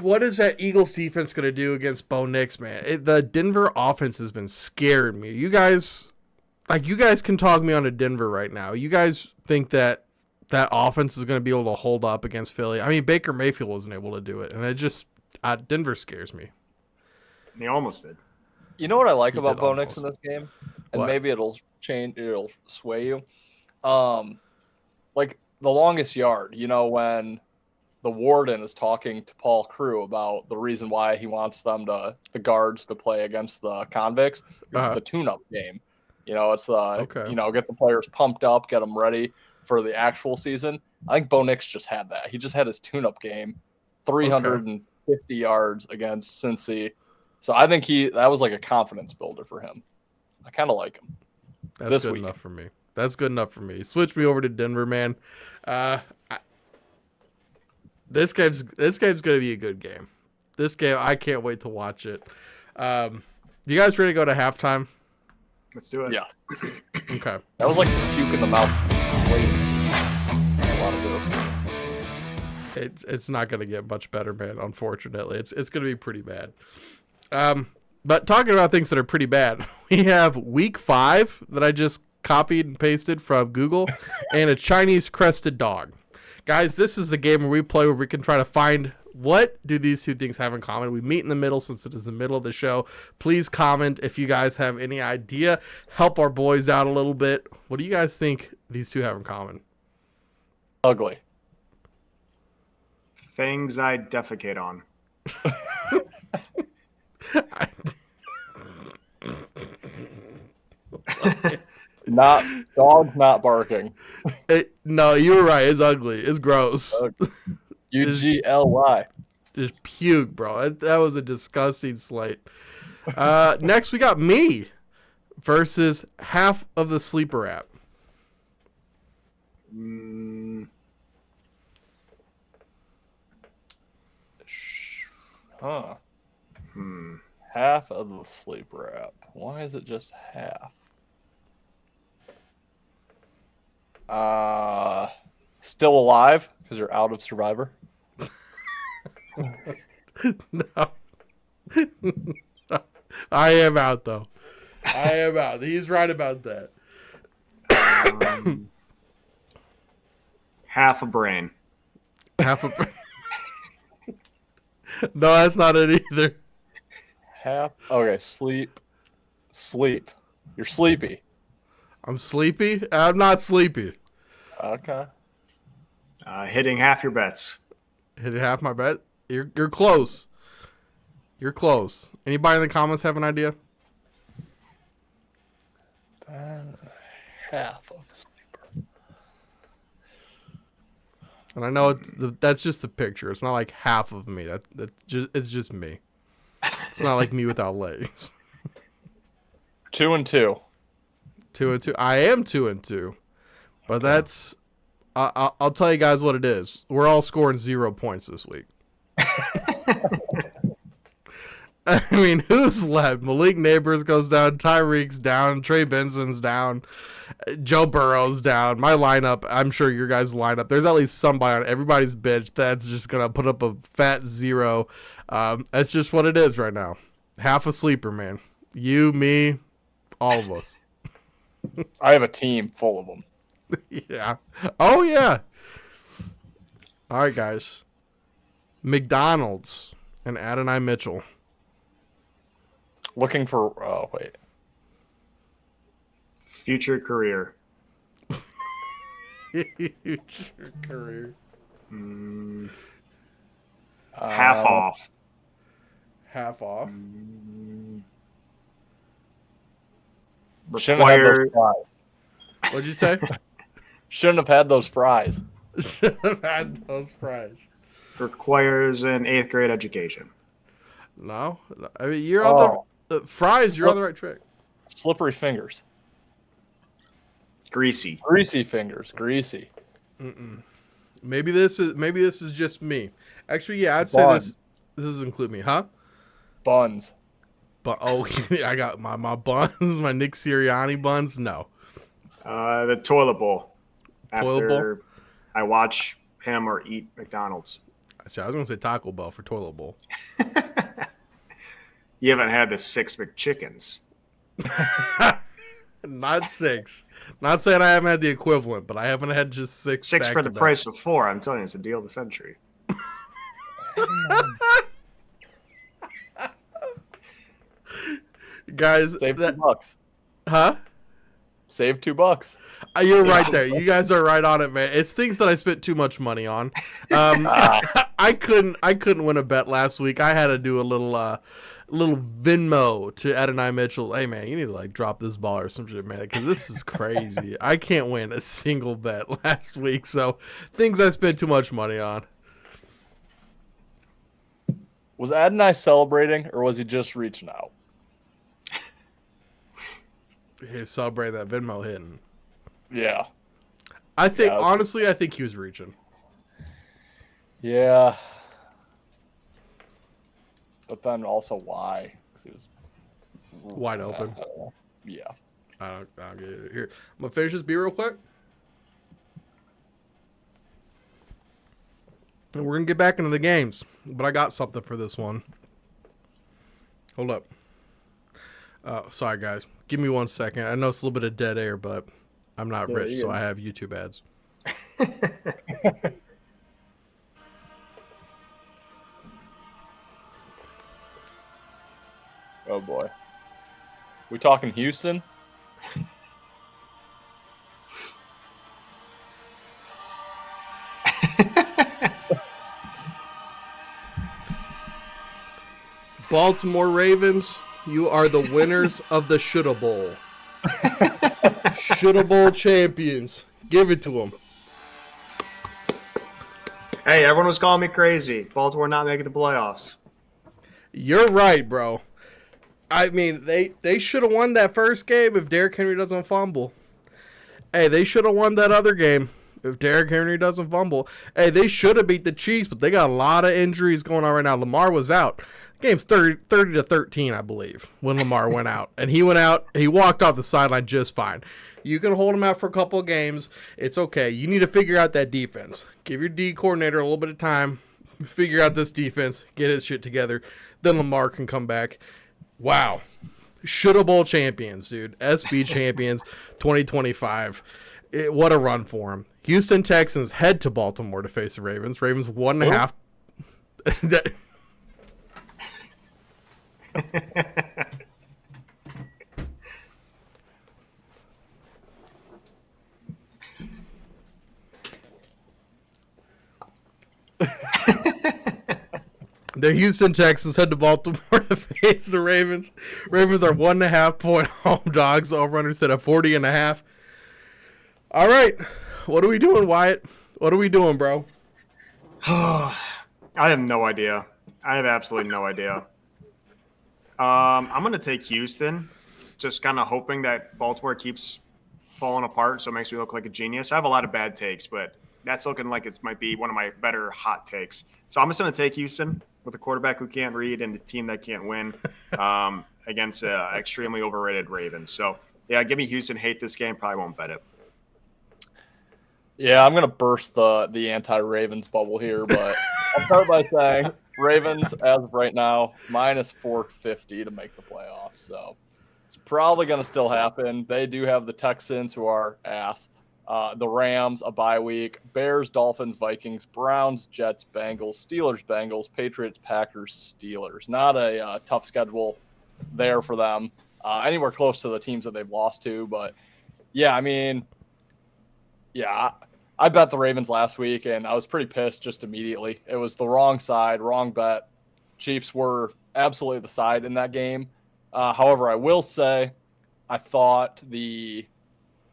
what is that Eagles defense going to do against Bo Nix, man? The Denver offense has been scaring me. You guys can talk me on to Denver right now. You guys think that offense is going to be able to hold up against Philly? I mean, Baker Mayfield wasn't able to do it, and it just Denver scares me. He almost did. You know what I like about Bo Nix in this game? And What? maybe it'll sway you. Like the longest yard, when the warden is talking to Paul Crew about the reason why he wants the guards to play against the convicts. It's the tune-up game. It's get the players pumped up, get them ready for the actual season. I think Bo Nix just had that. He just had his tune-up game, 350 yards against Cincy. So I think that was like a confidence builder for him. I kind of like him. That's good enough for me. That's good enough for me. Switch me over to Denver, man. This game's going to be a good game. This game, I can't wait to watch it. You guys ready to go to halftime? Let's do it. Yeah. Okay. That was like puke in the mouth. A lot of those games. It's not going to get much better, man. Unfortunately, it's going to be pretty bad. But talking about things that are pretty bad, we have week 5 that I just copied and pasted from Google, and a Chinese crested dog. Guys, this is the game where we play where we can try to find what do these two things have in common. We meet in the middle since it is the middle of the show. Please comment if you guys have any idea. Help our boys out a little bit. What do you guys think these two have in common? Ugly. Things I defecate on. Dog's not barking. No, you were right. It's ugly. It's gross. UGLY. Just puke, bro. That was a disgusting slate. Next, we got me versus half of the sleeper app. Huh. Half of the sleeper app. Why is it just half? Still alive because you're out of Survivor. No. I am out, though. I am out. He's right about that. Half a brain. Half a brain. No, that's not it either. Half. Okay, sleep. You're sleepy. I'm sleepy? I'm not sleepy. Okay. Hitting half your bets. Hit half my bet? You're close. You're close. Anybody in the comments have an idea? Half of sleeper. And I know that's just a picture. It's not like half of me. It's just me. It's not like me without legs. 2-2. 2-2. I am 2-2, but that's. I'll tell you guys what it is. We're all scoring 0 points this week. I mean, who's left? Malik Neighbors goes down. Tyreek's down. Trey Benson's down. Joe Burrow's down. My lineup, I'm sure your guys' lineup, there's at least somebody on everybody's bench that's just going to put up a fat 0. That's just what it is right now. Half a sleeper, man. You, me, all of us. I have a team full of them. Yeah. Oh, yeah. All right, guys. McDonald's and Adonai Mitchell. Looking for. Oh, wait. Future career. Future career. Half off. Half off. Shouldn't have had those Require fries. What'd you say? Shouldn't have had those fries. Should have had those fries. requires an 8th grade education. No. I mean, you're on the fries. You're on the right track. Slippery fingers. Greasy. Greasy fingers. Greasy. Maybe this is just me. Actually, yeah, I'd say Bun. this does include me, huh? Buns. But I got my buns, my Nick Sirianni buns. No. The toilet bowl. Toilet bowl? After I watch him or eat McDonald's. See, I was gonna say Taco Bell for toilet bowl. You haven't had the 6 McChickens. Not 6. Not saying I haven't had the equivalent, but I haven't had just 6. 6 for the back-to-back. price of 4. I'm telling you, it's a deal of the century. Guys, Save $2. huh? Save $2. You're right there. You guys are right on it, man. It's things that I spent too much money on. I couldn't win a bet last week. I had to do a little Venmo to Adonai Mitchell. Hey man, you need to like drop this ball or some shit, man, because this is crazy. I can't win a single bet last week. So things I spent too much money on. Was Adonai celebrating, or was he just reaching out? He celebrated that Venmo hitting. Yeah. I think Yeah, honestly, I think he was reaching. Yeah. But then also why? 'Cause he was Wide open. Yeah. I don't get it. Here, I'm gonna finish this beer real quick. And we're gonna get back into the games, but I got something for this one. Hold up. Sorry guys, give me 1 second. I know it's a little bit of dead air, but I'm not rich, so I have YouTube ads. Oh boy. We talking Houston? Baltimore Ravens, you are the winners of the Shoulda Bowl. Shoulda Bowl champions. Give it to them. Hey, everyone was calling me crazy. Baltimore not making the playoffs. You're right, bro. I mean, they should have won that first game if Derrick Henry doesn't fumble. Hey, they should have won that other game if Derrick Henry doesn't fumble. Hey, they should have beat the Chiefs, but they got a lot of injuries going on right now. Lamar was out. The game's 30-13, I believe, when Lamar went out. And he went out, he walked off the sideline just fine. You can hold him out for a couple of games. It's okay. You need to figure out that defense. Give your D coordinator a little bit of time. Figure out this defense. Get his shit together. Then Lamar can come back. Wow. Shoulda Bowl champions, dude. SB champions 2025. What a run for him. Houston Texans head to Baltimore to face the Ravens. Ravens 1.5. The Houston Texans head to Baltimore to face the Ravens. Ravens are 1.5 point home dogs. Over-under set at 40.5. All right. What are we doing, Wyatt? What are we doing, bro? I have no idea. I have absolutely no idea. I'm going to take Houston. just kind of hoping that Baltimore keeps falling apart, so it makes me look like a genius. I have a lot of bad takes, but that's looking like it might be one of my better hot takes. So I'm just going to take Houston with a quarterback who can't read and a team that can't win against an extremely overrated Ravens. So, yeah, give me Houston. Hate this game. Probably won't bet it. Yeah, I'm going to burst the anti-Ravens bubble here, but I'll start by saying Ravens, as of right now, minus 450 to make the playoffs. So it's probably going to still happen. They do have the Texans, who are ass. The Rams, a bye week. Bears, Dolphins, Vikings, Browns, Jets, Bengals, Steelers, Bengals, Patriots, Packers, Steelers. Not a tough schedule there for them. Anywhere close to the teams that they've lost to. But, yeah, I mean, yeah, I bet the Ravens last week, and I was pretty pissed just immediately. It was the wrong side, wrong bet. Chiefs were absolutely the side in that game. However, I will say I thought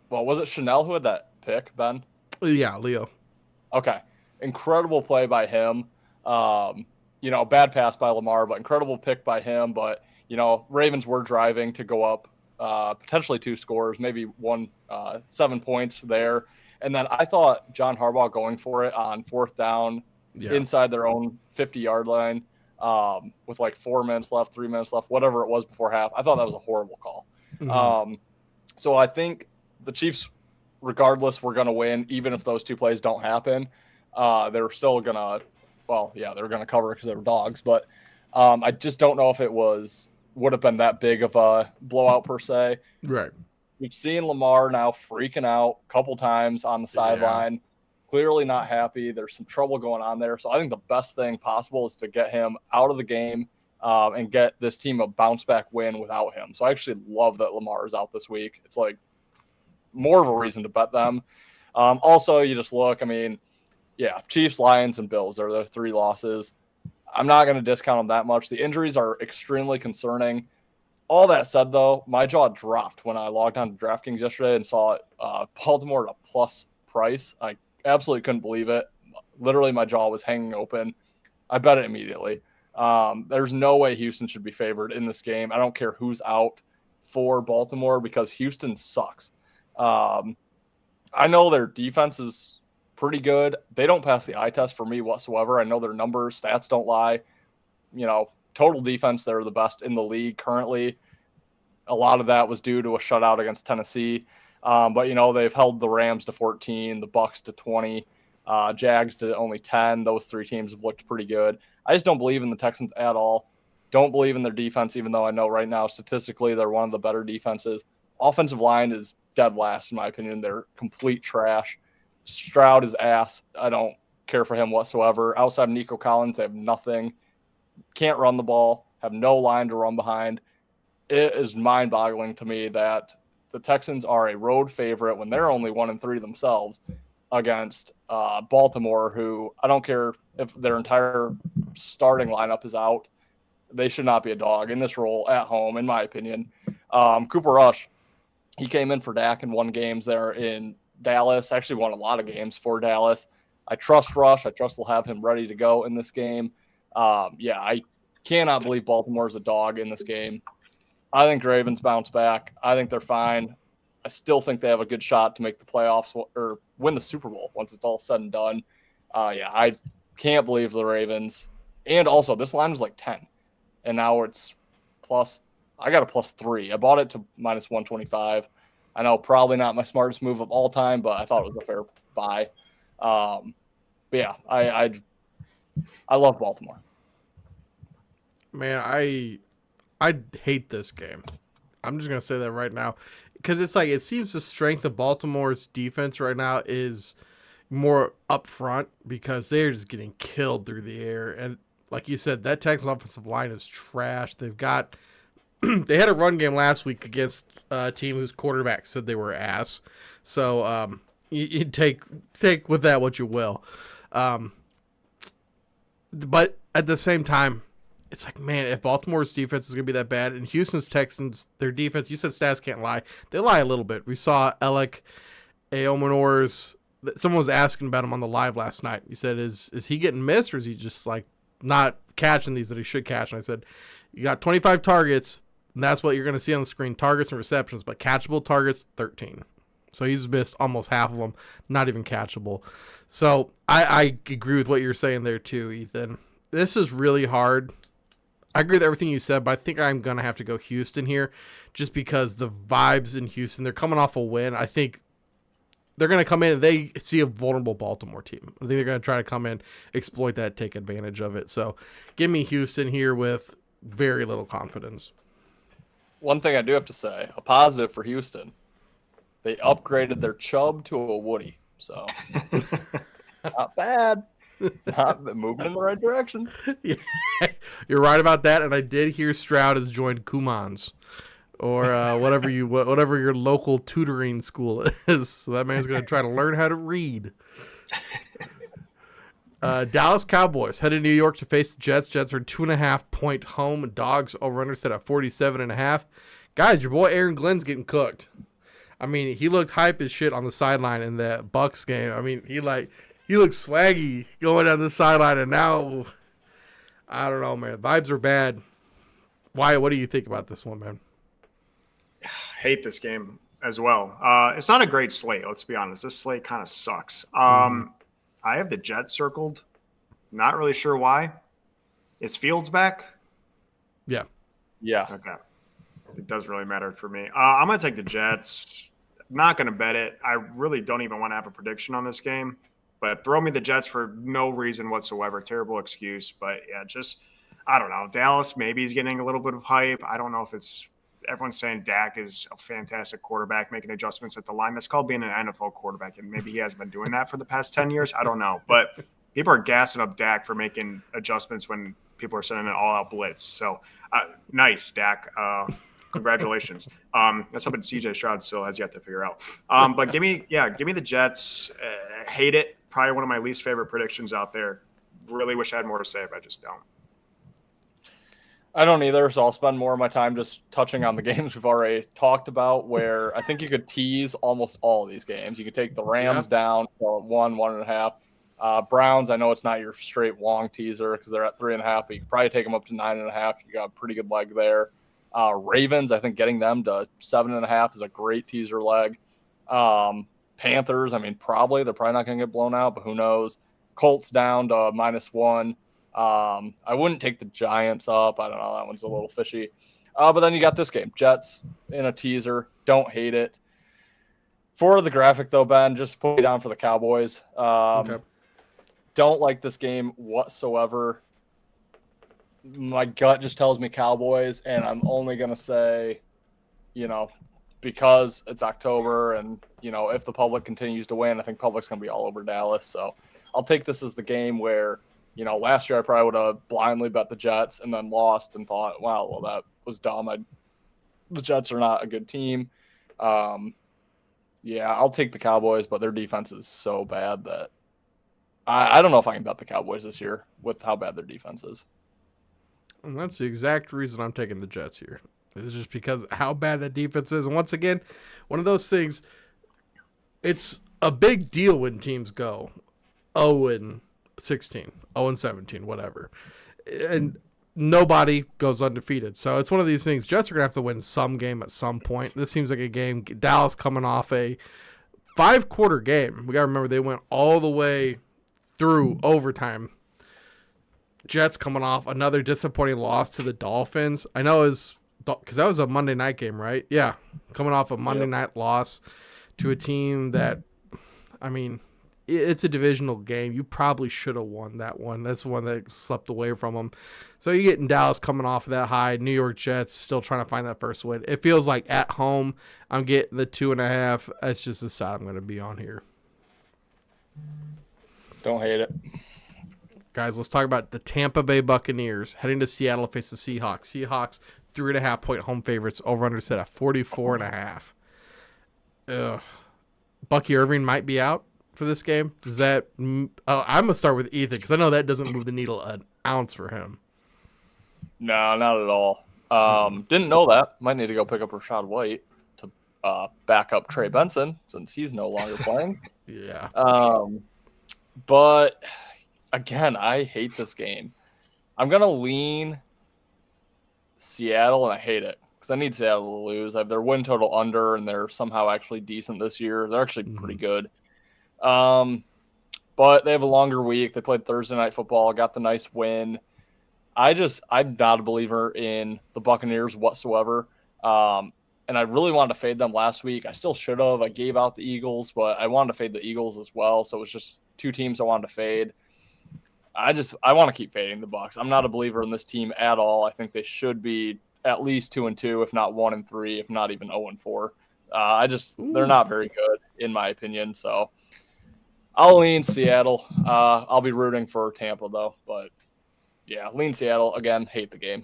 was it Chanel who had that pick, Ben? Yeah, Leo. Okay. Incredible play by him. Bad pass by Lamar, but incredible pick by him. But, Ravens were driving to go up potentially 2 scores, maybe 7 points there. And then I thought John Harbaugh going for it on 4th down inside their own 50-yard line with like 4 minutes left, 3 minutes left, whatever it was before half. I thought that was a horrible call. Mm-hmm. So I think the Chiefs, regardless, were going to win, even if those 2 plays don't happen. They're still going to they're going to cover because they were dogs. But I just don't know if it would have been that big of a blowout per se. Right. We've seen Lamar now freaking out a couple times on the sideline, clearly not happy. There's some trouble going on there. So I think the best thing possible is to get him out of the game and get this team a bounce-back win without him. So I actually love that Lamar is out this week. It's like more of a reason to bet them. Also, you just look, Chiefs, Lions, and Bills are the 3 losses. I'm not going to discount them that much. The injuries are extremely concerning. All that said, though, my jaw dropped when I logged on to DraftKings yesterday and saw Baltimore at a plus price. I absolutely couldn't believe it. Literally, my jaw was hanging open. I bet it immediately. There's no way Houston should be favored in this game. I don't care who's out for Baltimore because Houston sucks. I know their defense is pretty good. They don't pass the eye test for me whatsoever. I know their numbers, stats don't lie. Total defense, they're the best in the league currently. A lot of that was due to a shutout against Tennessee. But they've held the Rams to 14, the Bucks to 20, Jags to only 10. Those 3 teams have looked pretty good. I just don't believe in the Texans at all. Don't believe in their defense, even though I know right now statistically they're one of the better defenses. Offensive line is dead last, in my opinion. They're complete trash. Stroud is ass. I don't care for him whatsoever. Outside of Nico Collins, they have nothing. Can't run the ball, have no line to run behind. It is mind-boggling to me that the Texans are a road favorite when they're only 1-3 themselves against Baltimore, who I don't care if their entire starting lineup is out. They should not be a dog in this role at home, in my opinion. Cooper Rush, he came in for Dak and won games there in Dallas. Actually won a lot of games for Dallas. I trust Rush. I trust they'll have him ready to go in this game. I cannot believe Baltimore's a dog in this game. I think Ravens bounce back. I think they're fine. I still think they have a good shot to make the playoffs or win the Super Bowl once it's all said and done. I can't believe the Ravens. And also, this line was like 10, and now it's plus. I got a +3. I bought it to minus 125. I know probably not my smartest move of all time, but I thought it was a fair buy. I love Baltimore. Man, I hate this game. I'm just gonna say that right now, because it's like it seems the strength of Baltimore's defense right now is more up front because they're just getting killed through the air. And like you said, that Texans offensive line is trash. They've got they had a run game last week against a team whose quarterback said they were ass. So you take with that what you will. But at the same time, it's like, man, if Baltimore's defense is going to be that bad, and Houston's Texans, their defense, you said stats can't lie. They lie a little bit. We saw Alec Aomanor's, someone was asking about him on the live last night. He said, is he getting missed, or is he just like not catching these that he should catch? And I said, you got 25 targets, And that's what you're going to see on the screen, targets and receptions, but catchable targets, 13. So he's missed almost half of them, not even catchable. So I agree with what you're saying there too, Ethan. This is really hard. I agree with everything you said, but I think I'm going to have to go Houston here just because the vibes in Houston, they're coming off a win. I think they're going to come in and they see a vulnerable Baltimore team. I think they're going to try to come in, exploit that, take advantage of it. So give me Houston here with very little confidence. One thing I do have to say, a positive for Houston, they upgraded their Chubb to a Woody. So not bad. Not moving in the right direction. Yeah, you're right about that. And I did hear Stroud has joined Kumans or whatever your local tutoring school is. So that man's going to try to learn how to read. Dallas Cowboys headed to New York to face the Jets. Jets are 2.5-point home. Dogs over under set at 47.5. Guys, your boy Aaron Glenn's getting cooked. I mean, he looked hype as shit on the sideline in that Bucks game. I mean, he looked swaggy going down the sideline, and now I don't know, man. Vibes are bad. Wyatt, what do you think about this one, man? Hate this game as well. It's not a great slate, let's be honest. This slate kind of sucks. I have the Jets circled. Not really sure why. Is Fields back? Yeah. Yeah. Okay. It does really matter for me. I'm going to take the Jets. Not going to bet it. I really don't even want to have a prediction on this game. But throw me the Jets for no reason whatsoever. Terrible excuse. But, yeah, just I don't know. Dallas, maybe he's getting a little bit of hype. I don't know if it's – everyone's saying Dak is a fantastic quarterback, making adjustments at the line. That's called being an NFL quarterback, and maybe he hasn't been doing that for the past 10 years. I don't know. But people are gassing up Dak for making adjustments when people are sending an all-out blitz. So, nice, Dak. Congratulations. That's something CJ Stroud still has yet to figure out. But give me the Jets. Hate it. Probably one of my least favorite predictions out there. Really wish I had more to say, but I just don't. I don't either, so I'll spend more of my time just touching on the games we've already talked about, where I think you could tease almost all of these games. You could take the Rams down to 1.5. Browns, I know it's not your straight long teaser because they're at 3.5, but you could probably take them up to 9.5. You got a pretty good leg there. Ravens, I think getting them to 7.5 is a great teaser leg. Panthers, I mean, they're probably not going to get blown out, but who knows? Colts down to -1. I wouldn't take the Giants up. I don't know. That one's a little fishy. But then you got this game, Jets in a teaser. Don't hate it. For the graphic, though, Ben, just put me down for the Cowboys. Okay. Don't like this game whatsoever. My gut just tells me Cowboys, and I'm only going to say, because it's October and, if the public continues to win, I think public's going to be all over Dallas. So I'll take this as the game where, last year I probably would have blindly bet the Jets and then lost and thought, wow, well, that was dumb. The Jets are not a good team. I'll take the Cowboys, but their defense is so bad that I don't know if I can bet the Cowboys this year with how bad their defense is. And that's the exact reason I'm taking the Jets here. It's just because how bad that defense is. And once again, one of those things, it's a big deal when teams go 0-16, 0-17, whatever. And nobody goes undefeated. So it's one of these things. Jets are going to have to win some game at some point. This seems like a game. Dallas coming off a 5-quarter game. We got to remember they went all the way through overtime. Jets coming off another disappointing loss to the Dolphins. I know because that was a Monday night game, right? Yeah, coming off a Monday night loss to a team that, I mean, it's a divisional game. You probably should have won that one. That's the one that slept away from them. So you're getting Dallas coming off of that high. New York Jets still trying to find that first win. It feels like at home I'm getting the 2.5. That's just the side I'm going to be on here. Don't hate it. Guys, let's talk about the Tampa Bay Buccaneers heading to Seattle to face the Seahawks. Seahawks 3.5-point home favorites, over under set at 44.5. Bucky Irving might be out for this game. Does that? I'm gonna start with Ethan because I know that doesn't move the needle an ounce for him. No, not at all. Didn't know that. Might need to go pick up Rashad White to back up Trey Benson since he's no longer playing. Yeah. But again, I hate this game. I'm gonna lean Seattle, and I hate it. because I need Seattle to lose. I have their win total under, and they're somehow actually decent this year. They're actually pretty good. But they have a longer week. They played Thursday Night Football, got the nice win. I'm not a believer in the Buccaneers whatsoever. And I really wanted to fade them last week. I still should have. I gave out the Eagles, but I wanted to fade the Eagles as well. So it was just two teams I wanted to fade. I want to keep fading the Bucs. I'm not a believer in this team at all. I think they should be at least 2-2, if not 1-3, if not even 0-4. They're not very good in my opinion. So I'll lean Seattle. I'll be rooting for Tampa though, but yeah, lean Seattle again. Hate the game.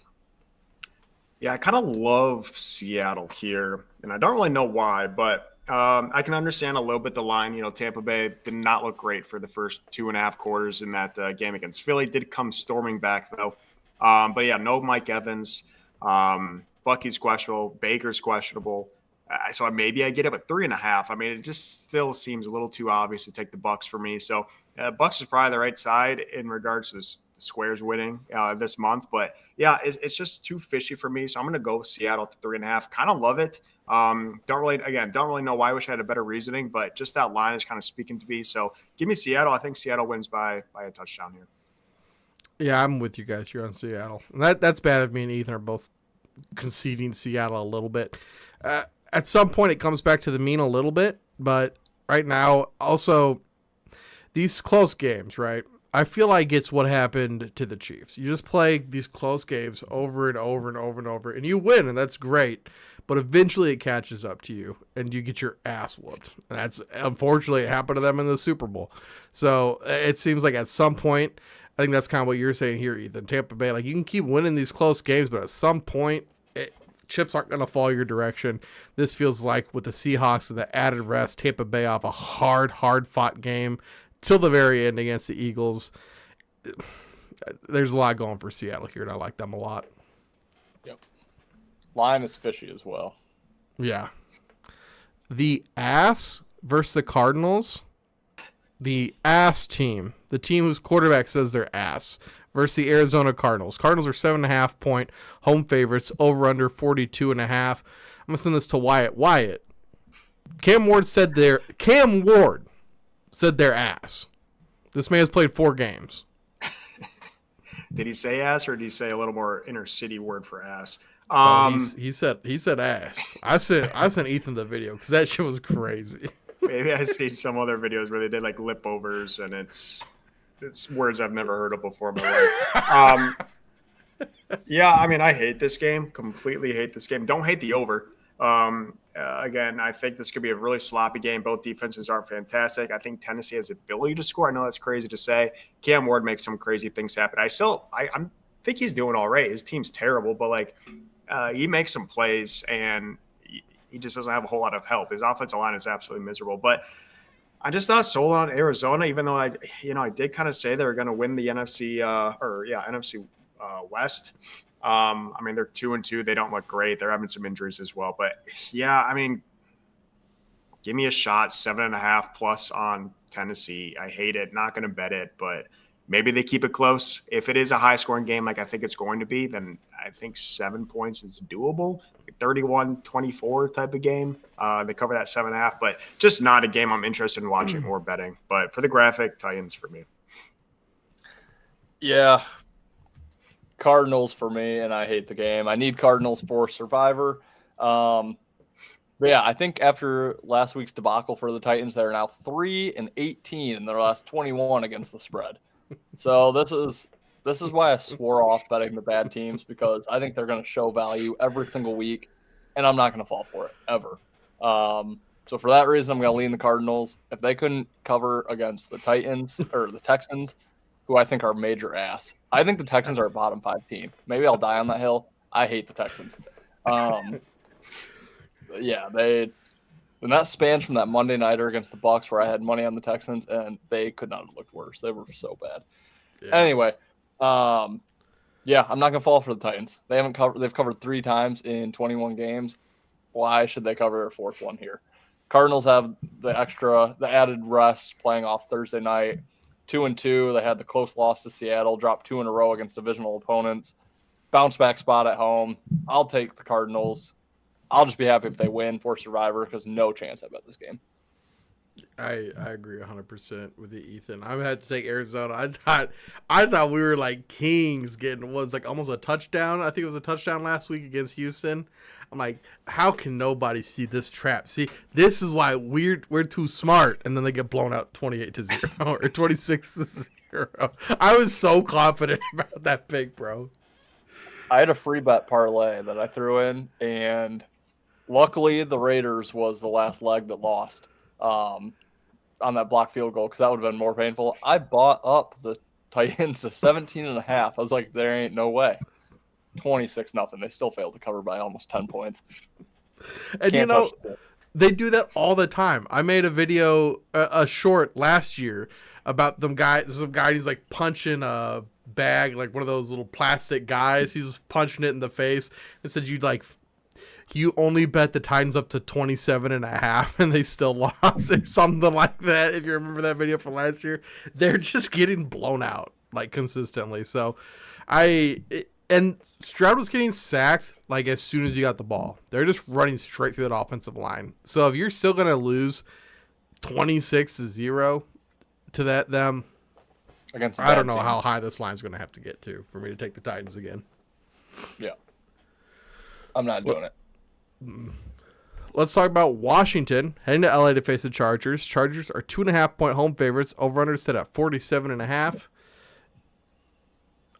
Yeah, I kind of love Seattle here, and I don't really know why, but I can understand a little bit the line. You know, Tampa Bay did not look great for the first 2.5 quarters in that game against Philly. Did come storming back, though. But, yeah, no Mike Evans. Bucky's questionable. Baker's questionable. So maybe I get it at 3.5. I mean, it just still seems a little too obvious to take the Bucs for me. So Bucs is probably the right side in regards to this squares winning this month, but yeah, it's just too fishy for me. So I'm going to go Seattle to 3.5. Kind of love it. Don't really know why. I wish I had a better reasoning, but just that line is kind of speaking to me. So give me Seattle. I think Seattle wins by a touchdown here. Yeah, I'm with you guys here on Seattle. That's bad if me and Ethan are both conceding Seattle a little bit. At some point, it comes back to the mean a little bit, but right now, also, these close games, right? I feel like it's what happened to the Chiefs. You just play these close games over and over and over and over, and you win, and that's great. But eventually it catches up to you, and you get your ass whooped. And that's, unfortunately, it happened to them in the Super Bowl. So it seems like at some point, I think that's kind of what you're saying here, Ethan. Tampa Bay, like, you can keep winning these close games, but at some point, chips aren't going to fall your direction. This feels like with the Seahawks with the added rest, Tampa Bay off a hard-fought game till the very end against the Eagles. There's a lot going for Seattle here, and I like them a lot. Yep. Line is fishy as well. Yeah. The ass versus the Cardinals. The ass team, the team whose quarterback says they're ass, versus the Arizona Cardinals. Cardinals are 7.5-point home favorites, over under 42.5. I'm gonna send this to Wyatt. Wyatt, Cam Ward said they're ass. This man has played 4 games. Did he say ass, or did he say a little more inner city word for ass? He said ass. I sent Ethan the video because that shit was crazy. Maybe I seen some other videos where they did like lip overs, and it's words I've never heard of before in my life. Yeah, I mean, I hate this game. Completely hate this game. Don't hate the over. Again, I think this could be a really sloppy game. Both defenses aren't fantastic. I think Tennessee has the ability to score. I know that's crazy to say. Cam Ward makes some crazy things happen. I think he's doing all right. His team's terrible, but like he makes some plays, and he just doesn't have a whole lot of help. His offensive line is absolutely miserable. But I'm just not sold on Arizona, even though I did kind of say they were going to win the NFC West. I mean, they're 2-2. They don't look great. They're having some injuries as well. But yeah, I mean, give me a shot, 7.5 plus on Tennessee. I hate it. Not going to bet it, but maybe they keep it close. If it is a high-scoring game like I think it's going to be, then I think 7 points is doable. 31-24 type of game. They cover that 7.5, but just not a game I'm interested in watching or betting. But for the graphic, Titans for me. Yeah. Cardinals for me, and I hate the game. I need Cardinals for Survivor. But yeah, I think after last week's debacle for the Titans, they're now 3-18 in their last 21 against the spread. So this is why I swore off betting the bad teams, because I think they're going to show value every single week, and I'm not going to fall for it ever. So for that reason, I'm going to lean the Cardinals. If they couldn't cover against the Titans or the Texans, who I think are major ass, I think the Texans are a bottom 5 team. Maybe I'll die on that hill. I hate the Texans. Yeah, and that spans from that Monday nighter against the Bucs where I had money on the Texans, and they could not have looked worse. They were so bad. Yeah. Anyway, yeah, I'm not gonna fall for the Titans. They've covered 3 times in 21 games. Why should they cover a 4th one here? Cardinals have the added rest playing off Thursday night. 2-2. They had the close loss to Seattle, dropped 2 in a row against divisional opponents. bounce back spot at home. I'll take the Cardinals. I'll just be happy if they win for Survivor because no chance I bet this game. I agree 100% with you, Ethan. I had to take Arizona. I thought we were like kings getting was like almost a touchdown. I think it was a touchdown last week against Houston. I'm like, how can nobody see this trap? See, this is why we're too smart, and then they get blown out 28-0 or 26-0. I was so confident about that pick, bro. I had a free bet parlay that I threw in, and luckily the Raiders was the last leg that lost on that block field goal because that would have been more painful. I bought up the Titans to 17.5. I was like, there ain't no way. 26-0. They still failed to cover by almost 10 points. And Can't touch it. they do that all the time. I made a video, a short last year about some guy who's like punching a bag, like one of those little plastic guys. He's just punching it in the face. It said you only bet the Titans up to 27.5 and they still lost or something like that. If you remember that video from last year, they're just getting blown out like consistently. So and Stroud was getting sacked like as soon as he got the ball. They're just running straight through that offensive line. So if you're still going to lose 26-0 to them, Against I don't know how high this line's going to have to get to for me to take the Titans again. Yeah. I'm not doing it. Let's talk about Washington heading to LA to face the Chargers. Chargers are 2.5-point home favorites. Over/under set at 47.5.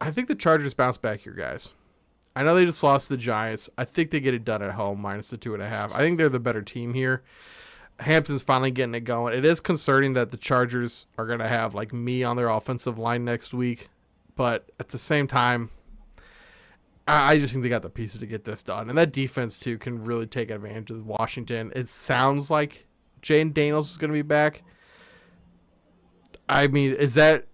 I think the Chargers bounce back here, guys. I know they just lost to the Giants. I think they get it done at home minus the 2.5. I think they're the better team here. Hampton's finally getting it going. It is concerning that the Chargers are going to have like me on their offensive line next week, but at the same time, I just think they got the pieces to get this done. And that defense, too, can really take advantage of Washington. It sounds like Jaden Daniels is going to be back. I mean, is that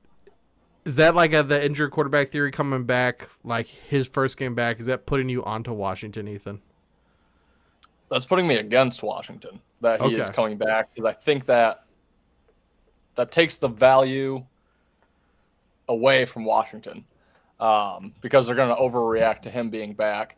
like the injured quarterback theory coming back, like his first game back? Is that putting you onto Washington, Ethan? That's putting me against Washington, that he is coming back, because I think that takes the value away from Washington. Because they're going to overreact to him being back.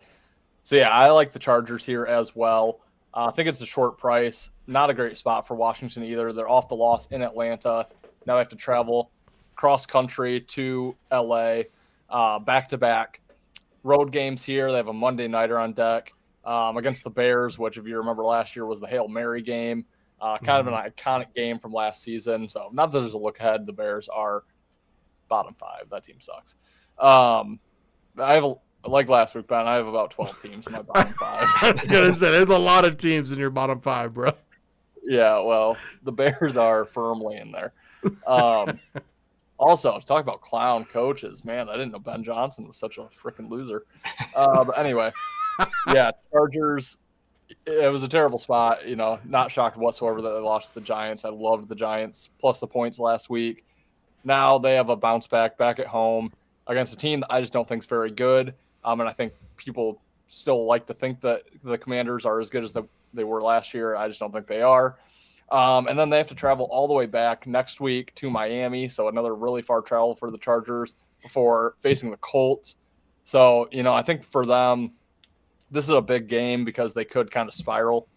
So, yeah, I like the Chargers here as well. I think it's a short price. Not a great spot for Washington either. They're off the loss in Atlanta. Now they have to travel cross-country to L.A. Back-to-back road games here. They have a Monday nighter on deck against the Bears, which, if you remember last year, was the Hail Mary game. Kind of an iconic game from last season. So, not that there's a look ahead. The Bears are bottom 5. That team sucks. I have like last week, Ben. I have about 12 teams in my bottom 5. I was gonna say there's a lot of teams in your bottom 5, bro. Yeah, well, the Bears are firmly in there. Also, talk about clown coaches, man. I didn't know Ben Johnson was such a freaking loser. But anyway, yeah, Chargers. It was a terrible spot. Not shocked whatsoever that they lost to the Giants. I loved the Giants plus the points last week. Now they have a bounce back at home against a team that I just don't think is very good. And I think people still like to think that the Commanders are as good as they were last year. I just don't think they are. And then they have to travel all the way back next week to Miami. So another really far travel for the Chargers before facing the Colts. So, I think for them, this is a big game because they could kind of spiral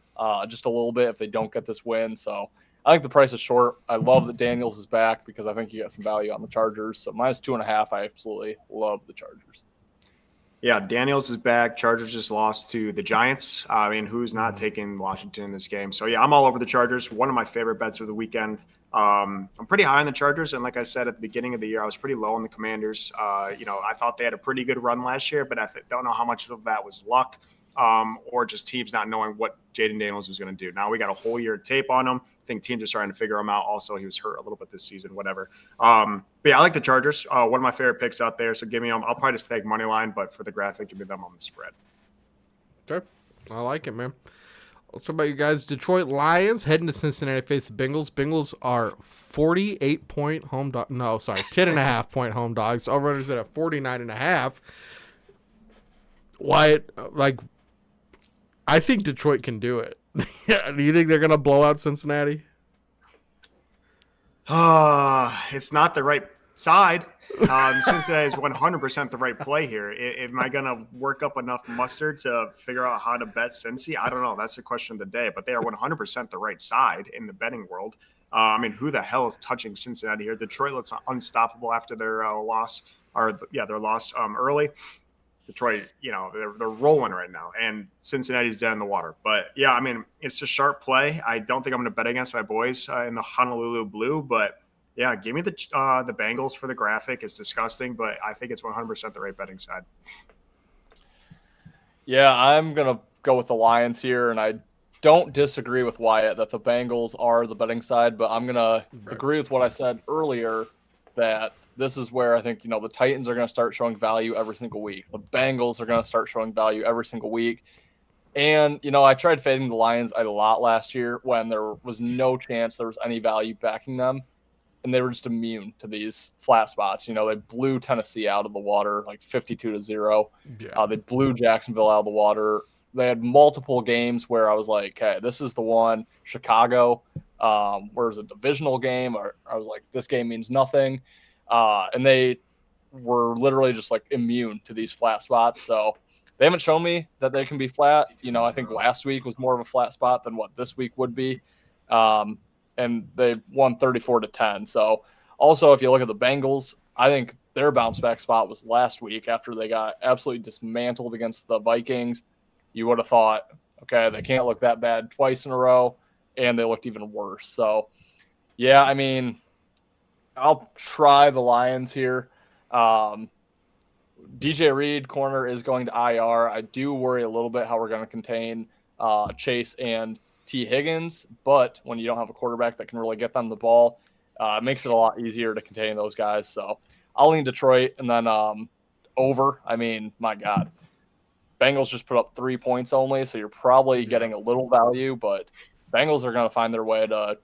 just a little bit if they don't get this win. So I think the price is short. I love that Daniels is back because I think you got some value on the Chargers. So minus 2.5, I absolutely love the Chargers. Yeah, Daniels is back. Chargers just lost to the Giants. I mean, who's not taking Washington in this game? So, yeah, I'm all over the Chargers. One of my favorite bets of the weekend. I'm pretty high on the Chargers. And like I said at the beginning of the year, I was pretty low on the Commanders. I thought they had a pretty good run last year, but I don't know how much of that was luck. Or just teams not knowing what Jaden Daniels was going to do. Now we got a whole year of tape on him. I think teams are starting to figure him out. Also, he was hurt a little bit this season, whatever. But yeah, I like the Chargers. One of my favorite picks out there. So give me them. I'll probably just take money line, but for the graphic, give me them on the spread. Okay. I like it, man. Let's talk about you guys. Detroit Lions heading to Cincinnati to face the Bengals. Bengals are 48-point home dog. No, sorry, 10.5-point home dogs. Over-unders at 49.5. Wyatt, I think Detroit can do it. Do you think they're going to blow out Cincinnati? It's not the right side. Cincinnati is 100% the right play here. Am I going to work up enough mustard to figure out how to bet Cincy? I don't know. That's the question of the day. But they are 100% the right side in the betting world. I mean, who the hell is touching Cincinnati here? Detroit looks unstoppable after their loss, their loss early. Detroit, they're rolling right now, and Cincinnati's dead in the water. But yeah, I mean, it's a sharp play. I don't think I'm going to bet against my boys in the Honolulu Blue, but yeah, give me the Bengals for the graphic. It's disgusting, but I think it's 100% the right betting side. Yeah, I'm going to go with the Lions here, and I don't disagree with Wyatt that the Bengals are the betting side, but I'm going to agree with what I said earlier, that this is where I think, the Titans are going to start showing value every single week. The Bengals are going to start showing value every single week. And, I tried fading the Lions a lot last year when there was no chance there was any value backing them. And they were just immune to these flat spots. They blew Tennessee out of the water like 52-0. Yeah. They blew Jacksonville out of the water. They had multiple games where I was like, hey, this is the one. Chicago, where it was a divisional game. Or I was like, this game means nothing. And they were literally just like immune to these flat spots. So they haven't shown me that they can be flat. I think last week was more of a flat spot than what this week would be. And they won 34-10. So also, if you look at the Bengals, I think their bounce back spot was last week after they got absolutely dismantled against the Vikings. You would have thought, okay, they can't look that bad twice in a row, and they looked even worse. So, yeah, I mean, I'll try the Lions here. DJ Reed, corner, is going to IR. I do worry a little bit how we're going to contain Chase and T. Higgins, but when you don't have a quarterback that can really get them the ball, it makes it a lot easier to contain those guys. So I'll lean Detroit, and then over. I mean, my God. Bengals just put up 3 points only, so you're probably getting a little value, but Bengals are going to find their way to,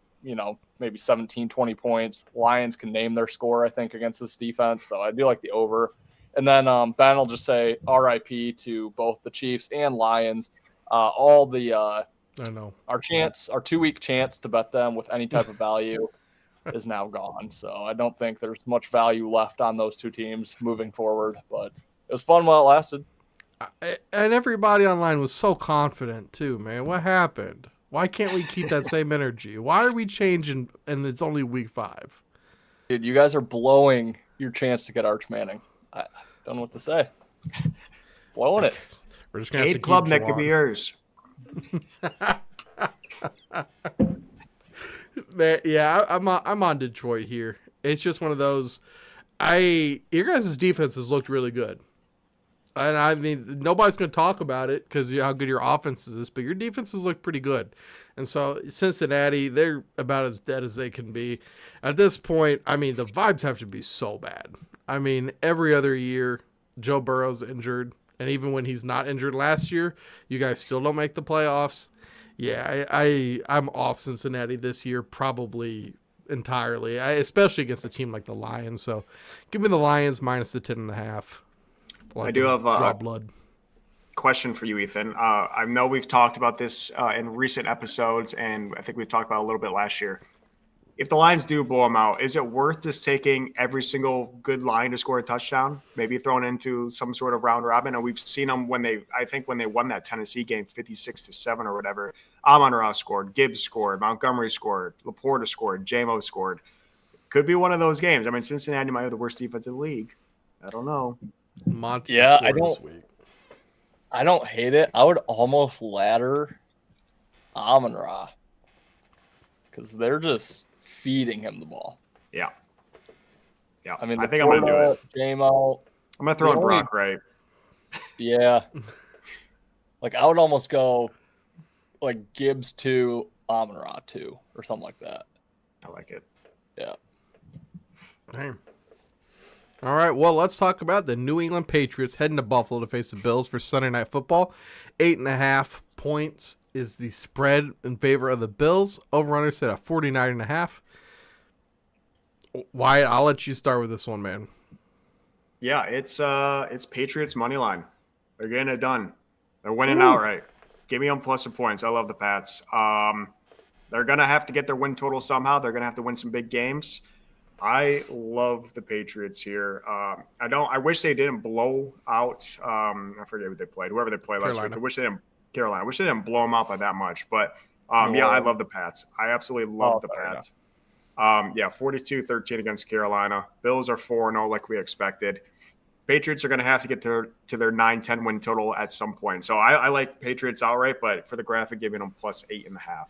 maybe 17, 20 points. Lions can name their score, I think, against this defense, so I do like the over. And then Ben will just say RIP to both the Chiefs and Lions. All the I know our 2-week chance to bet them with any type of value is now gone. So I don't think there's much value left on those two teams moving forward, but it was fun while it lasted. And everybody online was so confident too, man. What happened? Why can't we keep that same energy? Why are we changing and it's only week 5? Dude, you guys are blowing your chance to get Arch Manning. I don't know what to say. Blowing it. We're just going to have to Club keep Nick could be yours. Man, yeah, I'm on Detroit here. It's just one of those. Your guys' defense has looked really good. And I mean, nobody's going to talk about it because how good your offense is, but your defenses look pretty good. And so Cincinnati, they're about as dead as they can be. At this point, I mean, the vibes have to be so bad. I mean, every other year, Joe Burrow's injured. And even when he's not injured last year, you guys still don't make the playoffs. Yeah, I'm off Cincinnati this year probably entirely, especially against a team like the Lions. So give me the Lions minus the 10.5. I do have a question for you, Ethan. I know we've talked about this in recent episodes, and I think we've talked about it a little bit last year. If the Lions do blow them out, is it worth just taking every single good line to score a touchdown? Maybe thrown into some sort of round robin. And we've seen them when they won that Tennessee game 56-7 or whatever. Amon-Ra scored, Gibbs scored, Montgomery scored, Laporta scored, J-Mo scored. Could be one of those games. I mean, Cincinnati might have the worst defense in the league. I don't know. Yeah, I don't hate it. I would almost ladder Amon-Ra because they're just feeding him the ball. Yeah. I mean, I think I'm going to do it. J-Mo. I'm going to throw in Brock, right? Yeah. Like, I would almost go, like, Gibbs 2, Amon-Ra 2, or something like that. I like it. Yeah. Damn. All right, well, let's talk about the New England Patriots heading to Buffalo to face the Bills for Sunday Night Football. 8.5 points is the spread in favor of the Bills. Over-under set at 49.5. Wyatt, I'll let you start with this one, man. Yeah, it's Patriots money line. They're getting it done. They're winning outright. Give me them plus some points. I love the Pats. They're gonna have to get their win total somehow. They're gonna have to win some big games. I love the Patriots here. I wish they didn't blow out. I forget who they played. Whoever they played last week. Carolina. I wish they didn't. Carolina. I wish they didn't blow them out by that much. But New yeah, I Orleans. love the Pats. I absolutely love the sorry, Pats. Yeah, 42-13 against Carolina. Bills are 4-0 like we expected. Patriots are going to have to get to their 9-10 win total at some point. So I like Patriots outright, but for the graphic, giving them plus 8.5.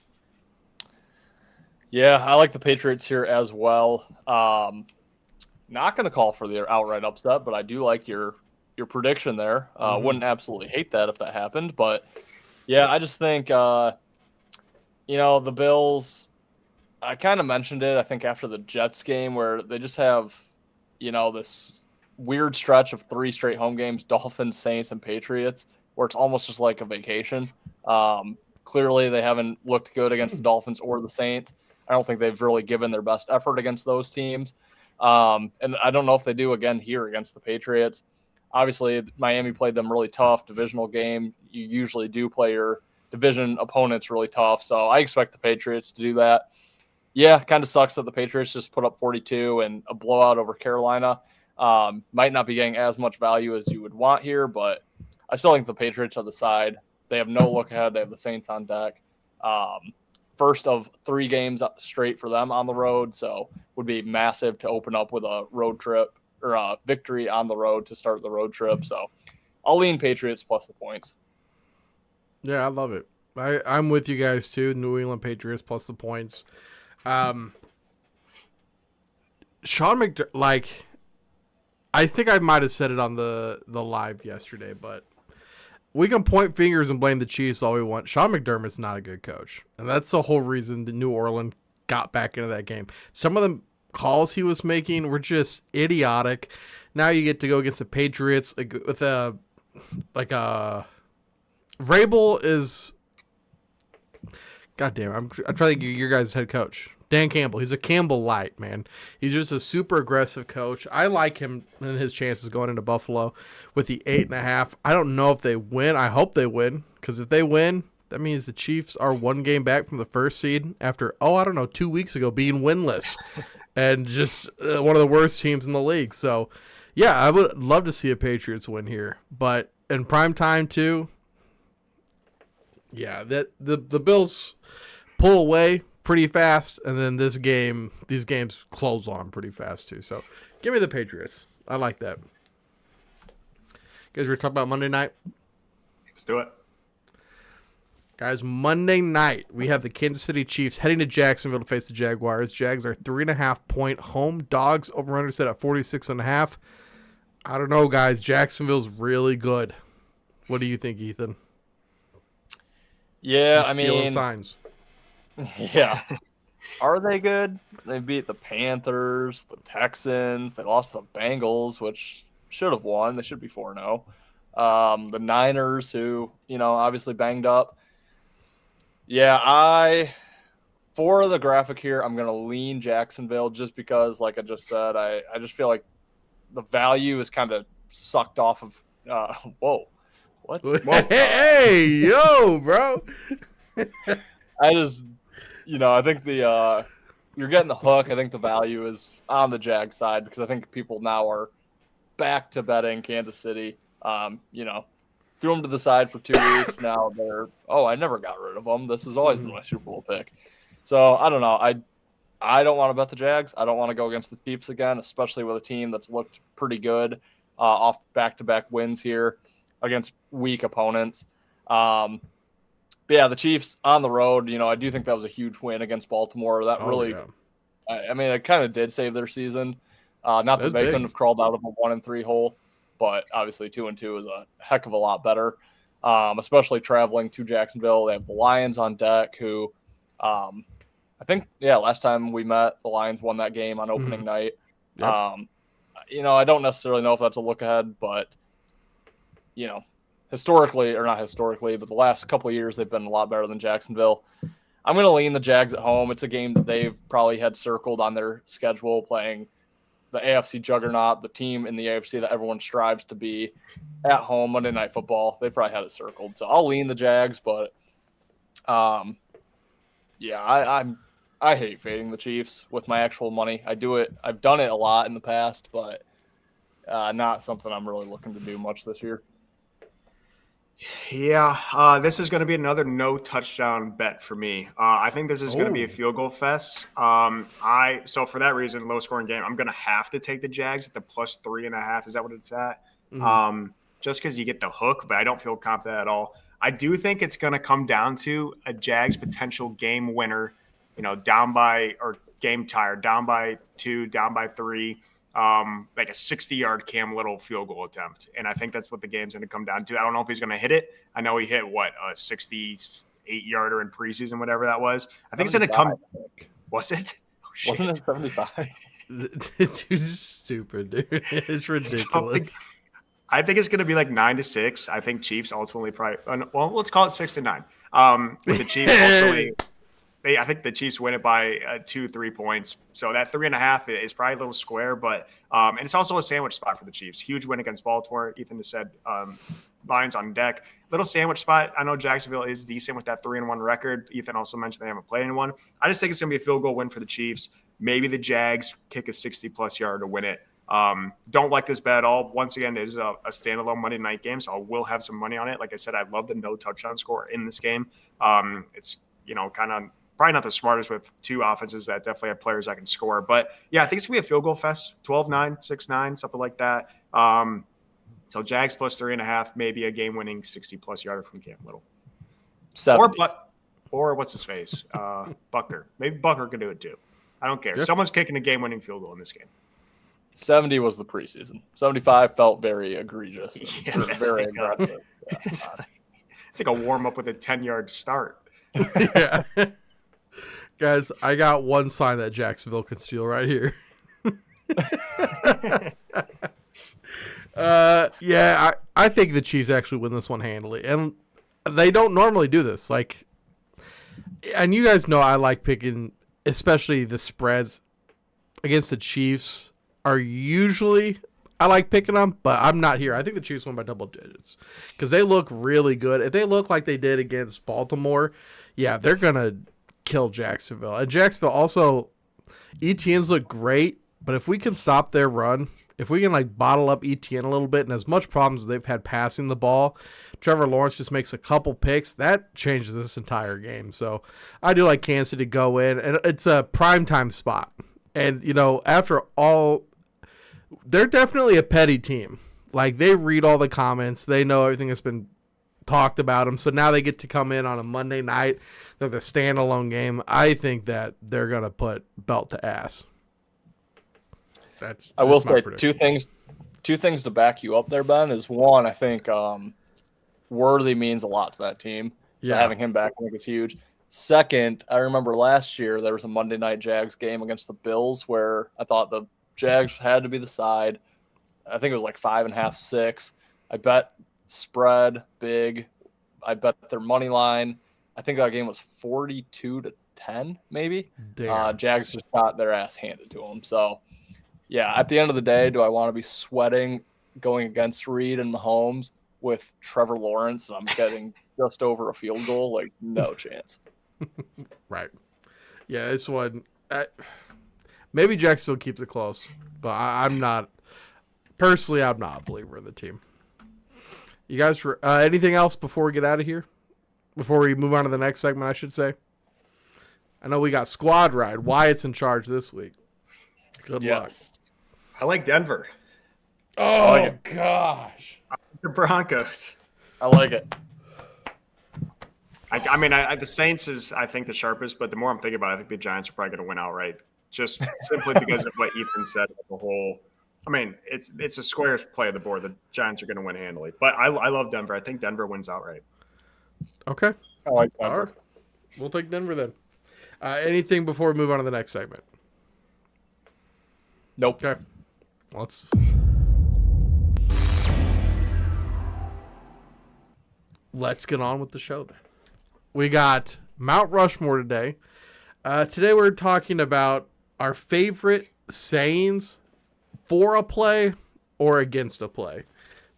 Yeah, I like the Patriots here as well. Not going to call for their outright upset, but I do like your prediction there. Wouldn't absolutely hate that if that happened, but yeah, I just think the Bills. I kind of mentioned it, I think, after the Jets game where they just have, this weird stretch of 3 straight home games, Dolphins, Saints, and Patriots, where it's almost just like a vacation. Clearly, they haven't looked good against the Dolphins or the Saints. I don't think they've really given their best effort against those teams. And I don't know if they do again here against the Patriots. Obviously, Miami played them really tough, divisional game. You usually do play your division opponents really tough. So I expect the Patriots to do that. Yeah, kind of sucks that the Patriots just put up 42 and a blowout over Carolina. Might not be getting as much value as you would want here, but I still think the Patriots are the side. They have no look ahead. They have the Saints on deck. First of 3 games straight for them on the road, so would be massive to open up with a road trip or a victory on the road to start the road trip. So I'll lean Patriots plus the points. Yeah, I love it. I'm with you guys too. New England Patriots plus the points. Sean McDermott, I think I might have said it on the live yesterday, but we can point fingers and blame the Chiefs all we want. Sean McDermott's not a good coach, and that's the whole reason the New Orleans got back into that game. Some of the calls he was making were just idiotic. Now you get to go against the Patriots with Vrabel is. God damn, I'm trying to think of your guys' head coach. Dan Campbell. He's a Campbell light, man. He's just a super aggressive coach. I like him and his chances going into Buffalo with the 8.5. I don't know if they win. I hope they win, because if they win, that means the Chiefs are 1 game back from the first seed after, 2 weeks ago being winless and just one of the worst teams in the league. So, yeah, I would love to see a Patriots win here. But in prime time, too, yeah, the Bills pull away pretty fast, and then these games close on them pretty fast too. So give me the Patriots. I like that. You guys were talking about Monday night? Let's do it. Guys, Monday night, we have the Kansas City Chiefs heading to Jacksonville to face the Jaguars. Jags are 3.5-point home dogs. Over-under set at 46.5. I don't know, guys. Jacksonville's really good. What do you think, Ethan? Yeah, Stealing signs. Yeah. Are they good? They beat the Panthers, the Texans. They lost the Bengals, which should have won. They should be 4-0. The Niners, who, obviously banged up. Yeah, for the graphic here, I'm going to lean Jacksonville just because, like I just said, I just feel like the value is kind of sucked off of whoa. What? Whoa. Hey, yo, bro. I just, I think you're getting the hook. I think the value is on the Jag side because I think people now are back to betting Kansas City. Threw them to the side for 2 weeks. Now they're, I never got rid of them. This has always been my Super Bowl pick. So I don't know. I don't want to bet the Jags. I don't want to go against the Chiefs again, especially with a team that's looked pretty good off back-to-back wins here against weak opponents. But yeah, the Chiefs on the road, I do think that was a huge win against Baltimore. That it kind of did save their season. Not that they couldn't have crawled out of a 1-3 hole, but obviously 2-2 is a heck of a lot better, especially traveling to Jacksonville. They have the Lions on deck who I think, last time we met, the Lions won that game on opening night. Yep. I don't necessarily know if that's a look ahead, but historically, or not historically, but the last couple of years, they've been a lot better than Jacksonville. I'm going to lean the Jags at home. It's a game that they've probably had circled on their schedule, playing the AFC juggernaut, the team in the AFC that everyone strives to be at home, Monday Night Football. They probably had it circled. So I'll lean the Jags, but I'm I hate fading the Chiefs with my actual money. I do it. I've done it a lot in the past, but not something I'm really looking to do much this year. Yeah, this is going to be another no touchdown bet for me. I think this is going to be a field goal fest. So for that reason, low scoring game, I'm going to have to take the Jags at the plus 3.5. Is that what it's at? Mhm. Just because you get the hook, but I don't feel confident at all. I do think it's going to come down to a Jags potential game winner, down by or game tire, down by 2, down by 3. Like a 60-yard Cam Little field goal attempt. And I think that's what the game's going to come down to. I don't know if he's going to hit it. I know he hit, a 68-yarder in preseason, whatever that was. I think it's going to come – was it? Oh, shit. Wasn't it 75? Dude's stupid, dude. It's ridiculous. I think it's going to be like 9-6. I think Chiefs ultimately probably – well, let's call it 6-9. With the Chiefs ultimately – I think the Chiefs win it by 2-3 points. So that 3.5 is probably a little square, but and it's also a sandwich spot for the Chiefs. Huge win against Baltimore. Ethan has said Lions on deck. Little sandwich spot. I know Jacksonville is decent with that 3-1 record. Ethan also mentioned they haven't played anyone. I just think it's going to be a field goal win for the Chiefs. Maybe the Jags kick a 60-plus yard to win it. Don't like this bet at all. Once again, it is a standalone Monday night game, so I will have some money on it. Like I said, I love the no touchdown score in this game. It's kind of probably not the smartest with two offenses that definitely have players that can score. But, yeah, I think it's going to be a field goal fest, 12-9, 6-9, something like that. So Jags plus 3.5, maybe a game-winning 60-plus yarder from Cam Little. 70. Or what's his face? Bucker. Maybe Bucker can do it too. I don't care. Yep. Someone's kicking a game-winning field goal in this game. 70 was the preseason. 75 felt very egregious. Yeah, Very aggressive. Yeah. It's like a warm-up with a 10-yard start. Yeah. Guys, I got one sign that Jacksonville can steal right here. I think the Chiefs actually win this one handily. And they don't normally do this. And you guys know I like picking, especially the spreads against the Chiefs are usually, I like picking them, but I'm not here. I think the Chiefs win by double digits because they look really good. If they look like they did against Baltimore, yeah, they're going to kill Jacksonville. And Jacksonville also, ETNs look great, but if we can stop their run, if we can bottle up ETN a little bit, and as much problems as they've had passing the ball, Trevor Lawrence just makes a couple picks, that changes this entire game. So I do like Kansas City to go in, and it's a primetime spot. And, after all, they're definitely a petty team. They read all the comments. They know everything that's been talked about them. So now they get to come in on a Monday night. They're the standalone game. I think that they're going to put belt to ass. I will say prediction. two things to back you up there, Ben, is one, I think Worthy means a lot to that team. So having him back, I think, is huge. Second, I remember last year there was a Monday night Jags game against the Bills where I thought the Jags had to be the side. I think it was 5.5, 6. I bet spread big. I bet their money line. I think that game was 42-10, maybe. Jags just got their ass handed to them. So, yeah, at the end of the day, do I want to be sweating going against Reed and Mahomes with Trevor Lawrence and I'm getting just over a field goal? No chance. Right. Yeah, this one. Maybe Jacksonville keeps it close, but I'm not. Personally, I'm not a believer in the team. You guys, anything else before we get out of here? Before we move on to the next segment, I should say. I know we got squad ride. Wyatt's in charge this week. Good luck. I like Denver. Oh, gosh. The Broncos. I like it. The Saints is, I think, the sharpest, but the more I'm thinking about it, I think the Giants are probably going to win outright. Just simply because of what Ethan said. The whole, it's a square play of the board. The Giants are going to win handily. But I love Denver. I think Denver wins outright. Okay. I like Denver. All right. We'll take Denver then. Anything before we move on to the next segment? Nope. Okay. Let's get on with the show then. We got Mount Rushmore today. Today we're talking about our favorite sayings for a play or against a play.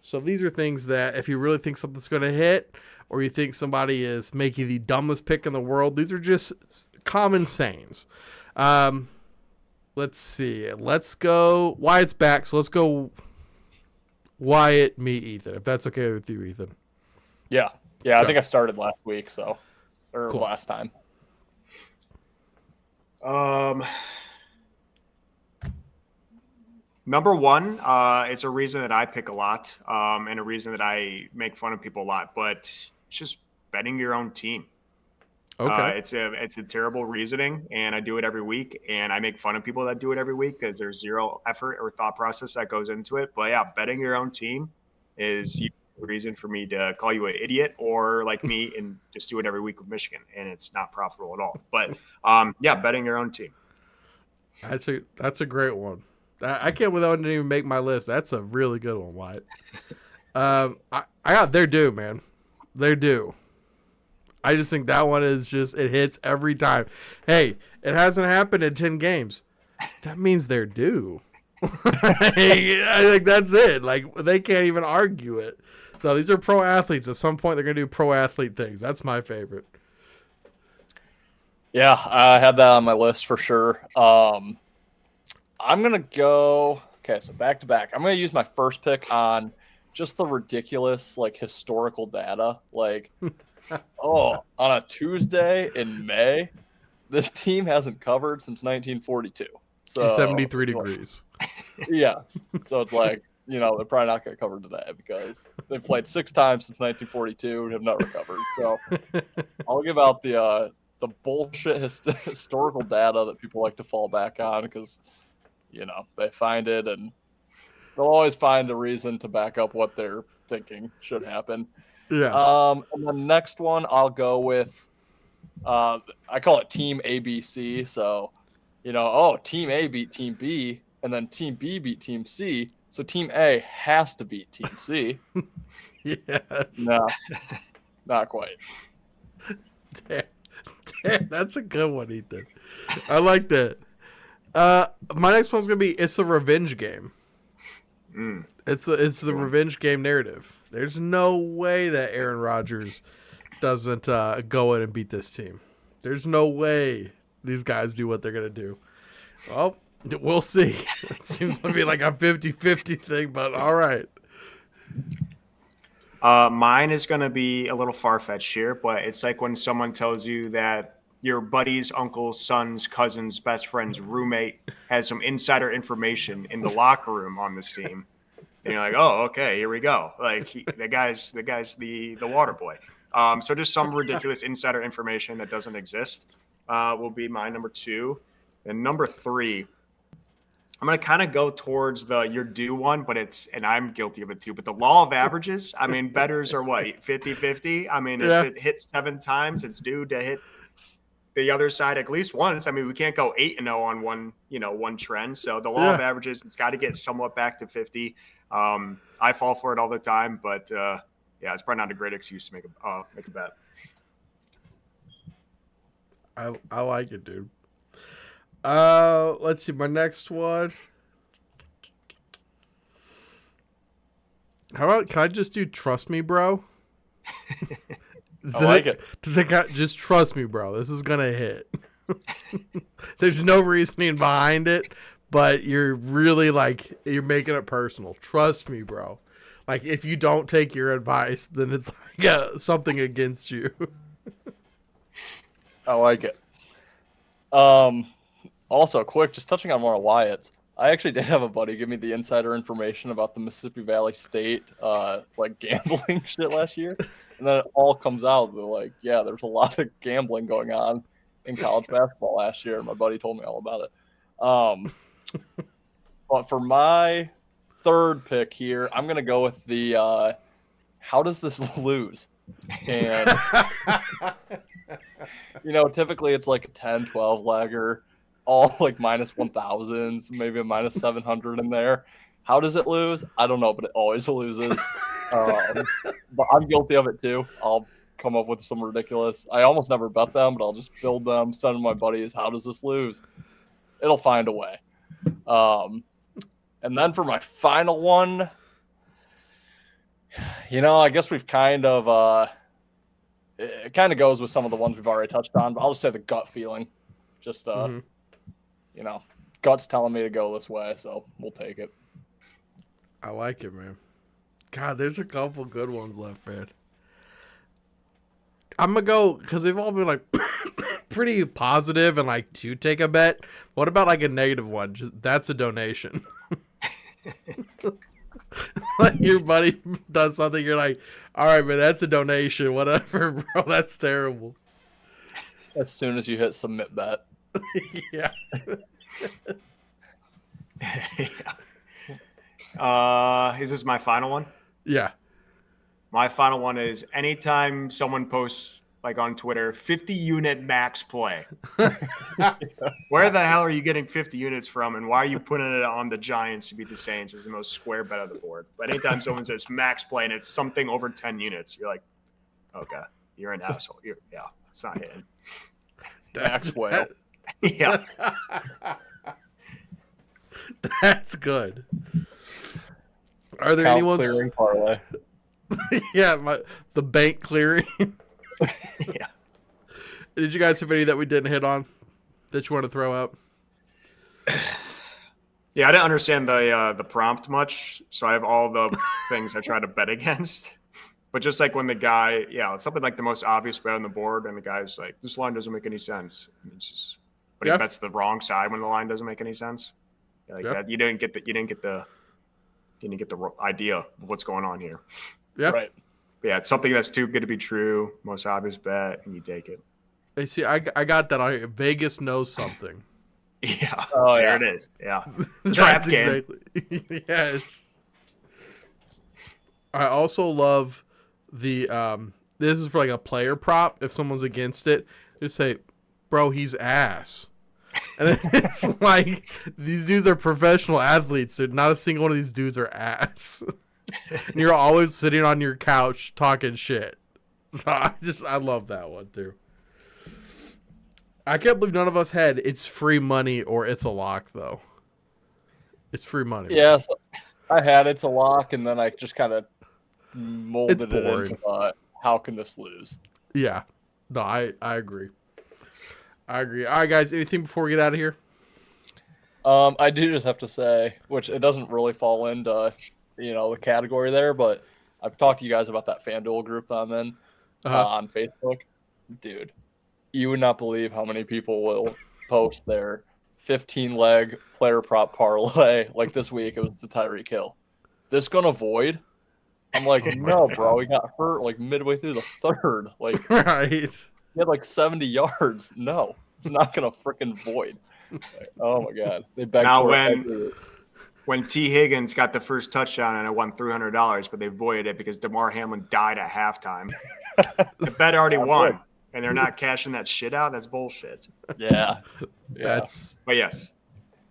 So these are things that if you really think something's going to hit or you think somebody is making the dumbest pick in the world, these are just common sayings. Let's see. Let's go. Wyatt's back, so let's go Wyatt, me, Ethan, if that's okay with you, Ethan. Yeah. I think I started last week, or Cool. last time. Number one, it's a reason that I pick a lot, and a reason that I make fun of people a lot, but it's just betting your own team. Okay. It's a terrible reasoning, and I do it every week, and I make fun of people that do it every week because there's zero effort or thought process that goes into it. But yeah, betting your own team is the reason for me to call you an idiot or like me and just do it every week with Michigan, and it's not profitable at all. But yeah, betting your own team. That's a great one. I can't believe that one didn't even make my list. That's a really good one, Wyatt. I got their due, man. They're due. I just think that one is just, it hits every time. Hey, it hasn't happened in 10 games. That means they're due. I think that's it. Like, they can't even argue it. So these are pro athletes. At some point, they're going to do pro athlete things. That's my favorite. Yeah, I had that on my list for sure. I'm going to go, okay, so back to back. I'm going to use my first pick on just the ridiculous, like, historical data. Like, on a Tuesday in May, this team hasn't covered since 1942. So 73 degrees. Yes. So it's like, they're probably not going to cover today because they've played 6 times since 1942 and have not recovered. So I'll give out the bullshit historical data that people like to fall back on because, they find it and they'll always find a reason to back up what they're thinking should happen. Yeah. And the next one I'll go with, I call it Team ABC. So, Team A beat Team B, and then Team B beat Team C. So Team A has to beat Team C. Yes. No, not quite. Damn, that's a good one, Ethan. I like that. My next one's gonna be it's a revenge game. It's the revenge game narrative. There's no way that Aaron Rodgers doesn't go in and beat this team. There's no way these guys do what they're going to do. Well, we'll see. It seems to be like a 50-50 thing, but all right. Mine is going to be a little far-fetched here, but it's like when someone tells you that your buddy's uncle's son's cousin's best friend's roommate has some insider information in the locker room on this team. And you're like, oh, okay, here we go. Like the guy's the water boy. So just some ridiculous insider information that doesn't exist will be my number 2. And number 3, I'm going to kind of go towards the you're due one, and I'm guilty of it too. But the law of averages, I mean, bettors are what, 50-50? I mean, if it hits 7 times, it's due to hit the other side at least once. I mean, we can't go 8-0 on one trend. So the law of averages, it's got to get somewhat back to 50. I fall for it all the time, but it's probably not a great excuse to make a bet. I like it, dude. Let's see my next one. How about, can I just do trust me, bro? I like it. Just trust me, bro. This is gonna hit. There's no reasoning behind it, but you're really you're making it personal. Trust me, bro. Like, if you don't take your advice, then it's like something against you. I like it. Also, quick, just touching on more of Wyatt's. I actually did have a buddy give me the insider information about the Mississippi Valley State gambling shit last year, and then it all comes out. They're like, yeah, there's a lot of gambling going on in college basketball last year. My buddy told me all about it. But for my third pick here, I'm gonna go with the how does this lose? And typically it's like a 10-12 legger, all like minus 1,000s, maybe a minus 700 in there. How does it lose? I don't know, but it always loses. But I'm guilty of it too. I'll come up with some ridiculous. I almost never bet them, but I'll just build them, send them to my buddies. How does this lose? It'll find a way. And then for my final one, I guess we've kind of it kind of goes with some of the ones we've already touched on, but I'll just say the gut feeling. Just Mhm. you know, gut's telling me to go this way, so we'll take it. I like it, man. God, there's a couple good ones left, man. I'm gonna go because they've all been like pretty positive and like to take a bet. What about like a negative one? Just, that's a donation. Like your buddy does something, you're like, all right, man, that's a donation. Whatever, bro. That's terrible. As soon as you hit submit bet. Yeah. Is this my final one? Yeah. My final one is anytime someone posts like on Twitter, 50 unit max play. Where the hell are you getting 50 units from, and why are you putting it on the Giants to beat the Saints as the most square bet of the board? But anytime someone says max play and it's something over 10 units, you're like, okay, you're an asshole. Yeah, it's not hitting. Max whale. Yeah. That's good. Are there Count any ones? clearing parlay. Yeah, the bank clearing. Yeah. Did you guys have any that we didn't hit on that you want to throw out? Yeah, I didn't understand the prompt much, so I have all the things I try to bet against. But just like when the guy, it's something like the most obvious bet on the board, and the guy's like, "This line doesn't make any sense." And it's just, but he bets the wrong side when the line doesn't make any sense. Like that, you didn't get the idea of what's going on here. Yeah, Right. But yeah, it's something that's too good to be true, most obvious bet, and you take it. I see. I got that. Vegas knows something. Yeah. Oh, there yeah. it is. Yeah. That's Trap game. exactly. Yes. I also love the this is for like a player prop. If someone's against it, just say, "Bro, he's ass." And then it's like these dudes are professional athletes. Dude. Not a single one of these dudes are ass. And you're always sitting on your couch talking shit. So I love that one too. I can't believe none of us had it's free money or it's a lock though. It's free money. Yeah, so I had it's a lock, and then I just kind of molded It's it boring. into how can this lose? Yeah. No, I agree. I agree. All right, guys. Anything before we get out of here? I do just have to say, which it doesn't really fall into, the category there, but I've talked to you guys about that FanDuel group that I'm in on Facebook. Dude, you would not believe how many people will post their 15-leg player prop parlay. Like this week, it was the Tyreek Hill. This gonna void? I'm like, no, bro. He got hurt like midway through the third. Like, Right. he had like 70 yards. No, it's not gonna freaking void. Like, oh my god, they begged Now for it. when T. Higgins got the first touchdown and I won $300, but they voided it because DeMar Hamlin died at halftime. The bet already won, and they're not cashing that shit out. That's bullshit. Yeah. That's But yes,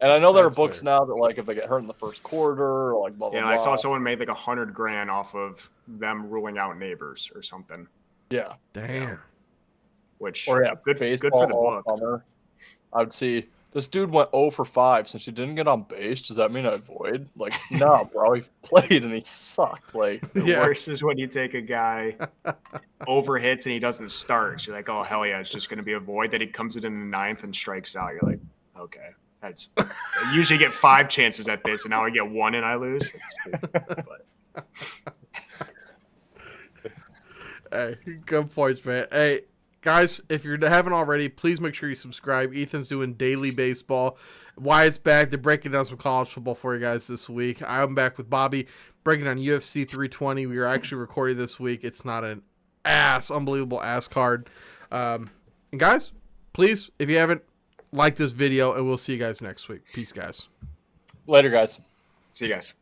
And I know there are That's books fair. now that like if they get hurt in the first quarter, or like blah blah yeah, blah. I saw someone made like $100,000 off of them ruling out neighbors or something. Yeah. damn. Which Or good baseball for the all book. summer. I would see this dude went 0 for 5 since he didn't get on base. Does that mean I void? Like, no, bro. He played and he sucked. Like, The Yeah. worst is when you take a guy over hits and he doesn't start. So you're like, oh hell yeah, it's just going to be a void. Then he comes in the ninth and strikes out. You're like, okay, that's. I usually get 5 chances at this, and now I get 1 and I lose. But Hey, good points, man. Hey, guys, if you haven't already, please make sure you subscribe. Ethan's doing daily baseball. Wyatt's back. They're breaking down some college football for you guys this week. I'm back with Bobby, breaking down UFC 320. We are actually recording this week. It's not an unbelievable ass card. And guys, please, if you haven't, like this video, and we'll see you guys next week. Peace, guys. later, guys. see you guys.